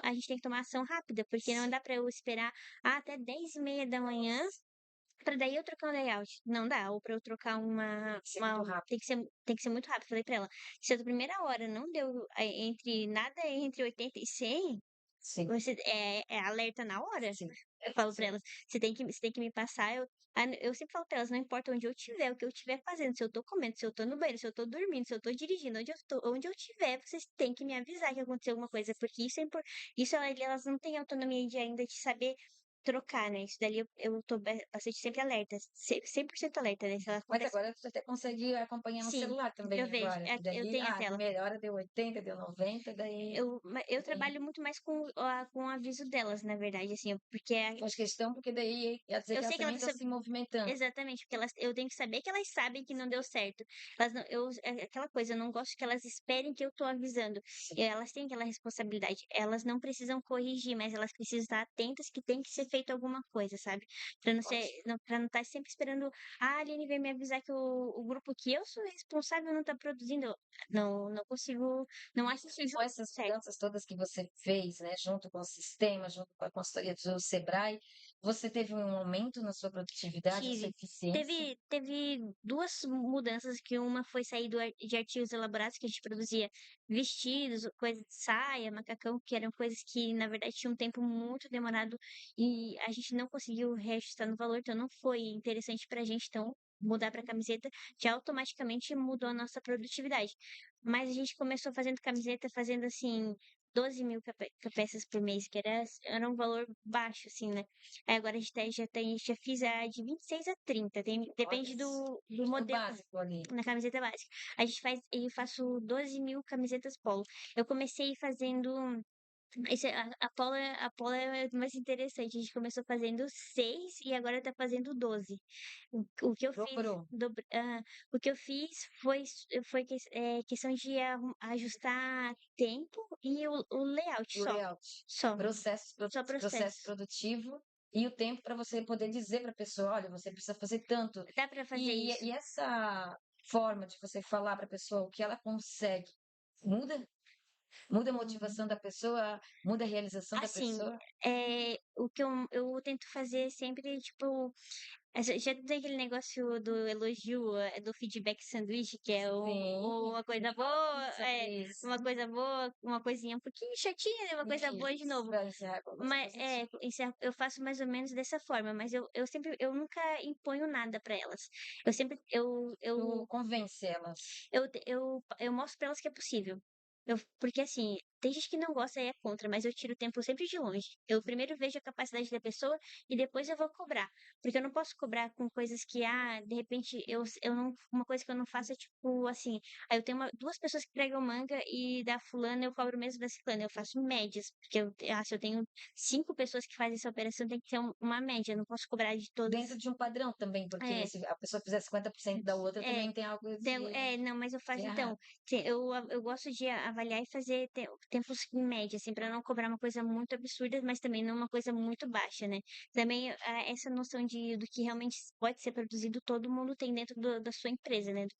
a gente tem que tomar ação rápida, porque não dá pra eu esperar até 10h30 da manhã pra daí eu trocar um layout. Não dá. Ou pra eu trocar Tem que ser muito rápido. tem que ser muito rápido. Falei pra ela, se a tua primeira hora não deu entre nada entre 80 e 100, Sim, você é alerta na hora. sim, Eu falo pra sim. elas, você tem que me passar. Eu sempre falo pra elas, não importa onde eu estiver, o que eu estiver fazendo, se eu tô comendo, se eu tô no banheiro, se eu tô dormindo, se eu tô dirigindo, onde eu estiver, vocês têm que me avisar que aconteceu alguma coisa, porque isso elas não têm autonomia de ainda de saber trocar, né? Isso dali eu tô bastante sempre alerta, 100% alerta, né? Se ela Mas acontece. agora você até consegue acompanhar no Sim, celular eu também vejo, agora. Que eu daí, tenho a a tela. primeira hora deu 80, deu 90, daí Eu tem. trabalho muito mais com o aviso delas, na verdade, assim, porque Faz questão, porque daí quer dizer eu que sei elas que também elas estão se movimentando. exatamente, porque eu tenho que saber que elas sabem que não deu certo. Elas não, é aquela coisa, eu não gosto que elas esperem que eu tô avisando. Sim, E elas têm aquela responsabilidade. Elas não precisam corrigir, mas elas precisam estar atentas que tem que ser feito alguma coisa, sabe? Pra não ser, ótimo. não, pra não estar sempre esperando, a Aline vem me avisar que o grupo que eu sou responsável não tá produzindo. Não consigo, não acho isso Com essas certo. mudanças todas que você fez, né, junto com o sistema, junto com a consultoria do Sebrae, você teve um aumento na sua produtividade, na sua Tive. eficiência? Teve duas mudanças, que uma foi sair de artigos elaborados, que a gente produzia vestidos, coisa de saia, macacão, que eram coisas que, na verdade, tinham um tempo muito demorado e a gente não conseguiu reajustar no valor, então não foi interessante pra gente, então mudar para camiseta já automaticamente mudou a nossa produtividade. Mas a gente começou fazendo camiseta, fazendo assim 12 mil peças por mês, que era um valor baixo, assim, né? Aí agora a gente já fiz a de 26 a 30, Olha, depende do do modelo básico ali. na camiseta básica. Eu faço 12 mil camisetas polo. Eu comecei fazendo a Polo é mais interessante. A gente começou fazendo 6 e agora tá fazendo 12. O que eu fiz, Dobrou o que eu fiz questão de ajustar tempo e o layout o só. layout, Só. Só processo processo. produtivo e o tempo para você poder dizer para a pessoa, olha, você precisa fazer tanto. Dá pra fazer isso. E essa forma de você falar para a pessoa o que ela consegue, muda? Muda a motivação da pessoa, muda a realização da Assim, pessoa? o que eu tento fazer sempre, tipo, já tem aquele negócio do elogio, do feedback sanduíche, que é Sim, uma coisa fala boa, sobre isso. uma coisa boa, uma coisinha um pouquinho chatinha, né, uma coisa boa de Isso, novo. para encerrar com coisa Mas positiva. eu faço mais ou menos dessa forma, mas eu nunca imponho nada pra elas. Eu sempre, Tu convence elas. eu mostro pra elas que é possível. Porque assim, tem gente que não gosta e é contra, mas eu tiro o tempo sempre de longe. Eu primeiro vejo a capacidade da pessoa e depois eu vou cobrar. Porque eu não posso cobrar com coisas que, de repente, eu não, uma coisa que eu não faço é tipo assim, aí eu tenho duas pessoas que pregam manga e da fulana eu cobro mesmo da ciclana. Eu faço médias, porque se eu tenho 5 pessoas que fazem essa operação, tem que ter uma média, eu não posso cobrar de todas. Dentro de um padrão também, porque É, se a pessoa fizer 50% da outra, é, também tem algo de não, mas eu de faço errado. então, eu gosto de avaliar e fazer. tempos em média, assim, para não cobrar uma coisa muito absurda, mas também não uma coisa muito baixa, né. Também, essa noção do que realmente pode ser produzido, todo mundo tem dentro da sua empresa, né, do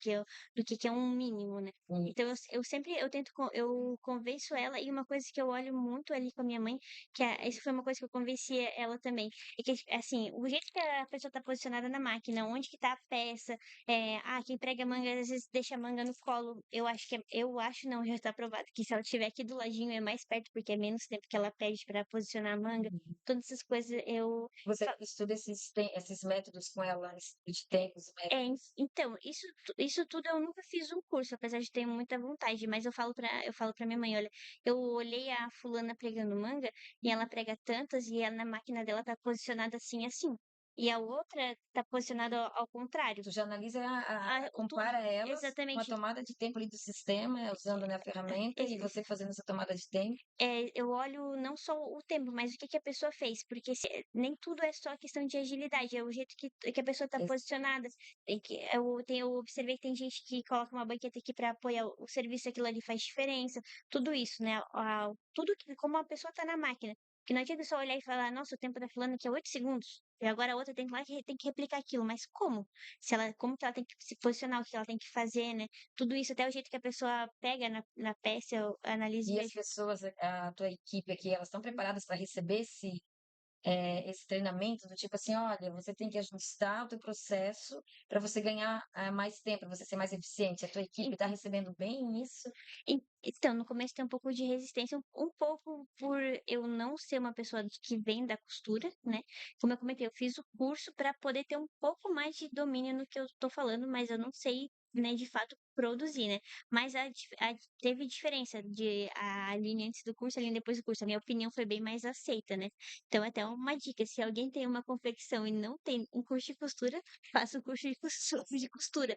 que é um mínimo, né. Hum. Então eu sempre eu tento eu convenço ela, e uma coisa que eu olho muito ali com a minha mãe, que isso foi uma coisa que eu convenci ela também, é que, assim, o jeito que a pessoa está posicionada na máquina, onde que tá a peça, quem prega manga às vezes deixa a manga no colo, eu acho não, já está provado que se ela estiver aqui do ladinho é mais perto, porque é menos tempo que ela perde para posicionar a manga, Uhum. todas essas coisas eu Você fa estuda esses métodos com ela, estudo de tempos e métodos. então, isso tudo eu nunca fiz um curso, apesar de ter muita vontade, mas eu falo pra minha mãe: "Olha, eu olhei a fulana pregando manga, e ela prega tantas, e ela na máquina dela tá posicionada assim, assim, e a outra tá posicionada ao contrário". Tu já analisa Tudo compara elas com a exatamente. tomada de tempo ali do sistema, usando, né, a ferramenta e você fazendo essa tomada de tempo. Eu olho não só o tempo, mas o que que a pessoa fez, porque nem tudo é só questão de agilidade, é o jeito que a pessoa está Ex posicionada. Eu observei que tem gente que coloca uma banqueta aqui para apoiar o serviço, aquilo ali faz diferença, tudo isso, né, tudo que como a pessoa está na máquina, que não adianta só olhar e falar: "Nossa, o tempo da fulana aqui é 8 segundos, e agora a outra tem que ir lá que tem que replicar aquilo", mas como? Como que ela tem que se posicionar, o que ela tem que fazer, né, tudo isso, até o jeito que a pessoa pega na peça, eu analiso e e as vejo. pessoas, a tua equipe aqui, elas estão preparadas para receber esse treinamento do tipo assim: "Olha, você tem que ajustar o teu processo para você ganhar, mais tempo, pra você ser mais eficiente". A tua equipe está recebendo bem isso? Então, no começo tem um pouco de resistência, um pouco por eu não ser uma pessoa que vem da costura, né. Como eu comentei, eu fiz o curso para poder ter um pouco mais de domínio no que eu tô falando, mas eu não sei, né, de fato produzir, né. Mas teve diferença de a Aline antes do curso, a Aline depois do curso. A minha opinião foi bem mais aceita, né. Então até uma dica, se alguém tem uma confecção e não tem um curso de costura, faça o curso de costura.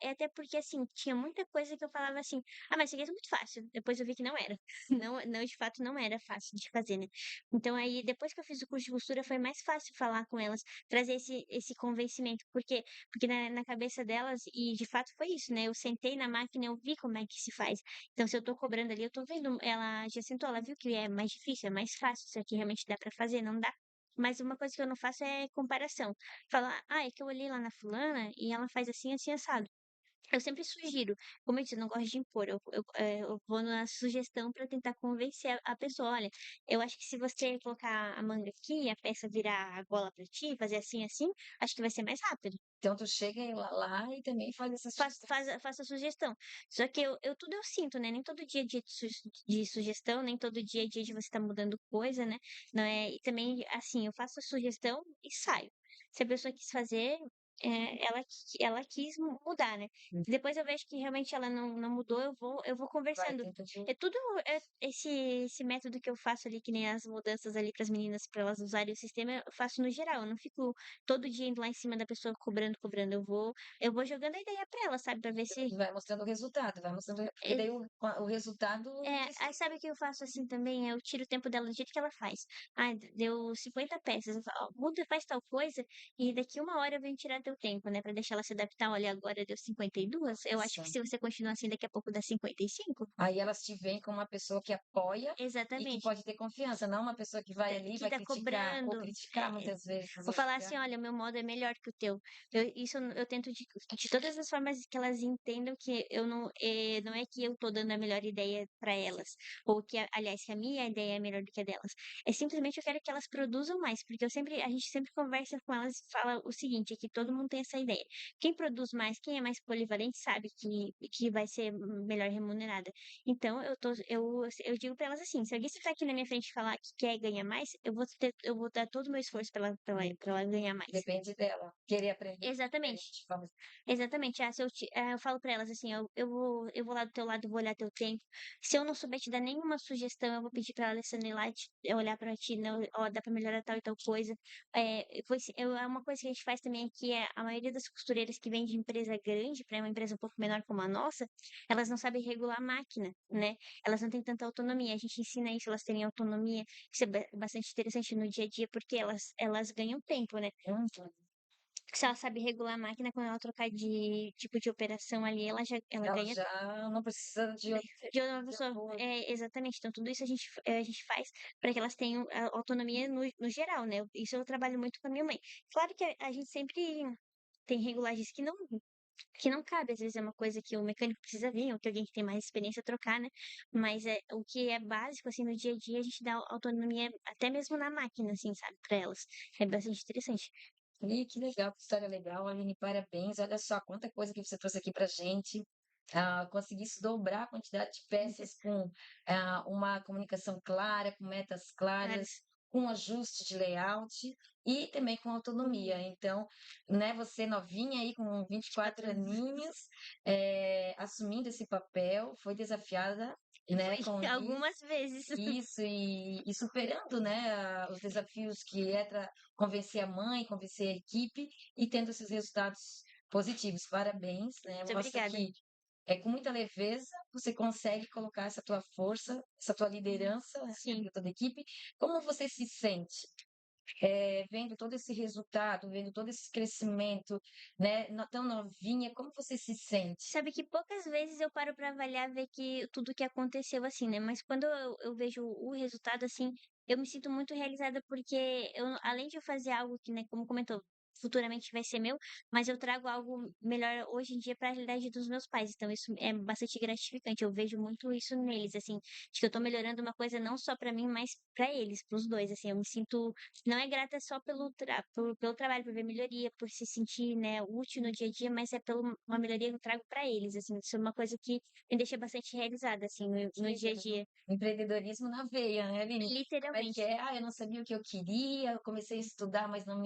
Até porque, assim, tinha muita coisa que eu falava assim: mas isso aqui é muito fácil. Depois eu vi que não era. Não, de fato não era fácil de fazer, né. Então aí, depois que eu fiz o curso de costura, foi mais fácil falar com elas, trazer esse convencimento, porque na cabeça delas, e de fato foi isso, né, eu sentei na máquina, eu vi como é que se faz. Então se eu tô cobrando ali, eu tô vendo, ela já sentou, ela viu que é mais difícil, é mais fácil, isso aqui realmente dá pra fazer, não dá. Mas uma coisa que eu não faço é comparação. Falar: "Ah, é que eu olhei lá na fulana e ela faz assim, assim, assado". Eu sempre sugiro, como eu disse, eu não gosto de impor, eu vou na sugestão para tentar convencer a pessoa: "Olha, eu acho que se você colocar a manga aqui e a peça virar a gola para ti, fazer assim, assim, acho que vai ser mais rápido". Então tu chega lá e também faz essa Faço sugestão. faz a faço a sugestão. Só que tudo eu sinto, né, nem todo dia é dia de sugestão, nem todo dia é dia de você estar mudando coisa, né, não é, e também, assim, eu faço a sugestão e saio. Se a pessoa quis fazer, ela quis mudar, né. Hum. Depois eu vejo que realmente ela não mudou, eu vou Vai conversando. tenta de É tudo, esse método que eu faço ali, que nem as mudanças ali para as meninas, para elas usarem o sistema, eu faço no geral, eu não fico todo dia indo lá em cima da pessoa cobrando, cobrando, eu vou jogando a ideia pra ela, sabe, pra ver se vai mostrando o resultado, vai mostrando porque ex daí o resultado diz aí sabe o que eu faço assim também? Eu tiro o tempo dela do jeito que ela faz. "Ai, deu 50 peças", eu falo: "Ó, muda, faz tal coisa, e daqui 1 hora eu venho tirar teu tempo, né, pra deixar ela se adaptar. Olha, agora deu 52, eu acho que isso. se você continuar assim, daqui a pouco dá 55". Aí elas te veem como uma pessoa que apoia e que Exatamente. pode ter confiança, não uma pessoa que vai ali, Que vai tá criticar, ou cobrando. criticar muitas vezes, Vou ou falar julgar. assim: "Olha, meu modo é melhor que o teu". Eu tento de todas as formas que elas entendam que eu não é que eu tô dando a melhor ideia para elas, ou que aliás, que a minha ideia é melhor do que a delas. É simplesmente eu quero que elas produzam mais, porque a gente sempre conversa com elas e fala o seguinte, é que todo mundo tem essa ideia. Quem produz mais, quem é mais polivalente sabe que vai ser melhor remunerada. Então eu digo para elas assim: "Se alguém sentar aqui na minha frente e falar que quer ganhar mais, eu vou dar todo o meu esforço pra ela ganhar mais". Depende dela, querer aprender Exatamente. diferente, vamos Exatamente. Se eu falo pra elas assim: "Eu vou lá do teu lado, vou olhar teu tempo. Se eu não souber te dar nenhuma sugestão, eu vou pedir pra Alessandra ir lá e olhar pra ti, não, ó, dá pra melhorar tal e tal coisa". É uma coisa que a gente faz também aqui, é a maioria das costureiras que vem de empresa grande pra uma empresa um pouco menor como a nossa, elas não sabem regular a máquina, né, elas não têm tanta autonomia. A gente ensina isso, elas terem autonomia, isso é bastante interessante no dia a dia, porque elas ganham tempo, né. junto. Se ela sabe regular a máquina, quando ela trocar de tipo de operação ali, ela Ela ganha já não precisa de outra de uma de pessoa. apoio. É, exatamente. Então, tudo isso a gente faz para que elas tenham autonomia no geral, né? Isso eu trabalho muito com a minha mãe. Claro que a gente sempre tem regulagens que não cabe, às vezes é uma coisa que o mecânico precisa vir, ou que alguém que tem mais experiência trocar, né? Mas é o que é básico, assim, no dia a dia, a gente dá autonomia até mesmo na máquina, assim, sabe, para elas. É bastante interessante. E que legal, que história legal, Aline, parabéns. Olha só quanta coisa que você trouxe aqui pra gente. Conseguisse dobrar a quantidade de peças com uma comunicação clara, com metas Cara, claras, com ajuste de layout e também com autonomia. Então, né, você novinha aí com 24 4 anos. aninhos, assumindo esse papel, foi desafiada, Foi né, com algumas vezes. isso, e superando, né, os desafios que é convencer a mãe, convencer a equipe e tendo esses resultados positivos. Parabéns, né? Muito Mostra obrigada. que com muita leveza você consegue colocar essa tua força, essa tua liderança, né, Sim. para toda a equipe. Como você se sente? Vendo todo esse resultado, vendo todo esse crescimento, né, tão novinha, como você se sente? Sabe que poucas vezes eu paro pra avaliar, ver que tudo que aconteceu, assim, né, mas quando eu vejo o resultado, assim, eu me sinto muito realizada, porque eu além de eu fazer algo que, né, como comentou, futuramente vai ser meu, mas eu trago algo melhor hoje em dia pra realidade dos meus pais, então isso é bastante gratificante, eu vejo muito isso neles, assim, de que eu tô melhorando uma coisa não só pra mim, mas pra eles, para os 2, assim, eu me sinto não é grata só pelo trabalho, por ver melhoria, por se sentir, né, útil no dia a dia, mas é pela uma melhoria que eu trago para eles, assim, isso é uma coisa que me deixa bastante realizada, assim, Que no dia a legal. dia. Empreendedorismo na veia, né, Aline? Como é que Literalmente. é? Eu não sabia o que eu queria, eu comecei a estudar, mas não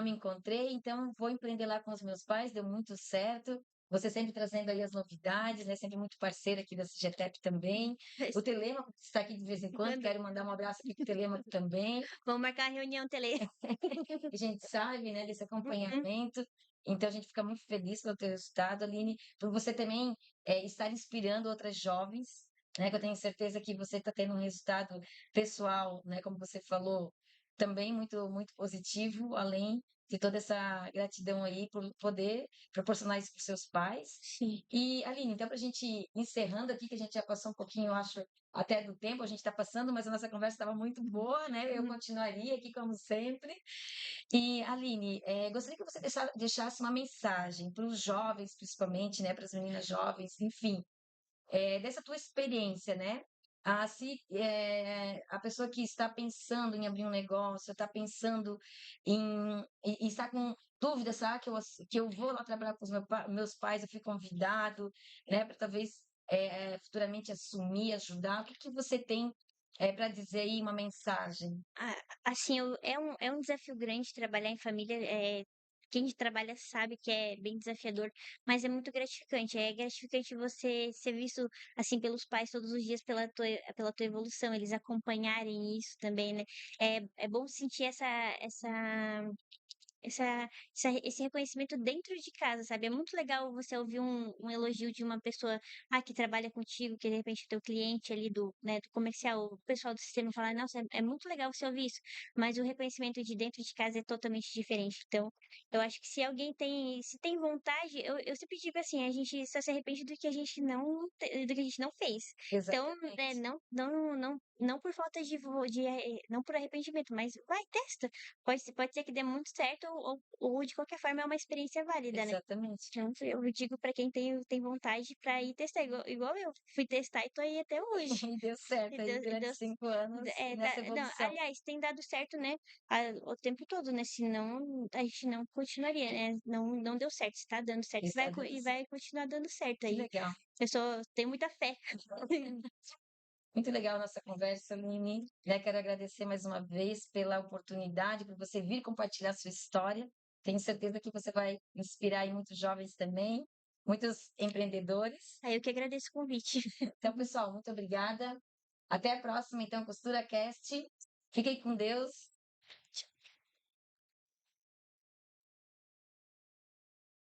me encontrei, então vou empreender lá com os meus pais, deu muito certo. Você sempre trazendo aí as novidades, né? Sempre muito parceira aqui da CGTEP também. O Telêmaco que está aqui de vez em quando, Quando quero mandar um abraço aqui para o Telêmaco também. vamos marcar a reunião tele. A gente sabe, né, desse Mm-mm. acompanhamento. Então a gente fica muito feliz pelo teu resultado, Aline, por você também estar inspirando outras jovens, né? Que eu tenho certeza que você está tendo um resultado pessoal, né? Como você falou, também muito positivo, além de toda essa gratidão aí por poder proporcionar isso para os seus pais. Sim. E, Aline, então, para a gente ir encerrando aqui, que a gente já passou um pouquinho, eu acho, até do tempo, a gente está passando, mas a nossa conversa estava muito boa, né? Eu Uhum. continuaria aqui, como sempre. E, Aline, gostaria que você deixasse uma mensagem para os jovens, principalmente, né? Para as meninas jovens, enfim, dessa tua experiência, né? Se a pessoa que está pensando em abrir um negócio, está pensando e está com dúvida, será que eu vou lá trabalhar com os meus pais, eu fui convidado, né, para talvez futuramente assumir, ajudar, o que que você tem para dizer aí, uma mensagem? Assim, é um desafio grande trabalhar em família. Quem trabalha sabe que é bem desafiador, mas é muito gratificante. É gratificante você ser visto assim pelos pais todos os dias pela tua evolução, eles acompanharem isso também, né? É bom sentir esse reconhecimento dentro de casa, sabe? É muito legal você ouvir um elogio de uma pessoa que trabalha contigo, que de repente é teu cliente ali do comercial, o pessoal do sistema falar, nossa, é muito legal você ouvir isso, mas o reconhecimento de dentro de casa é totalmente diferente. Então, eu acho que se tem vontade, eu sempre digo assim, a gente só se arrepende do que a gente não fez. Então, né, Exatamente. não por falta não por arrependimento, mas vai, testa. Pode ser que dê muito certo ou de qualquer forma é uma experiência válida, né. Exatamente. Então eu digo pra quem tem vontade pra ir testar, igual eu, fui testar e tô aí até hoje. E deu certo E aí durante deu 5 anos tá nessa não, evolução. aliás, tem dado certo, né, o tempo todo, né, senão a gente não continuaria, né, não deu certo, está dando certo Está dando e certo. vai continuar dando certo Que aí. legal. Eu tenho muita fé. Muito legal a nossa conversa, Aline, né? Quero agradecer mais uma vez pela oportunidade, por você vir compartilhar sua história. Tenho certeza que você vai inspirar aí muitos jovens também, muitos empreendedores. Aí eu que agradeço o convite. Então, pessoal, muito obrigada. Até a próxima, então, Costura Cast. Fiquem com Deus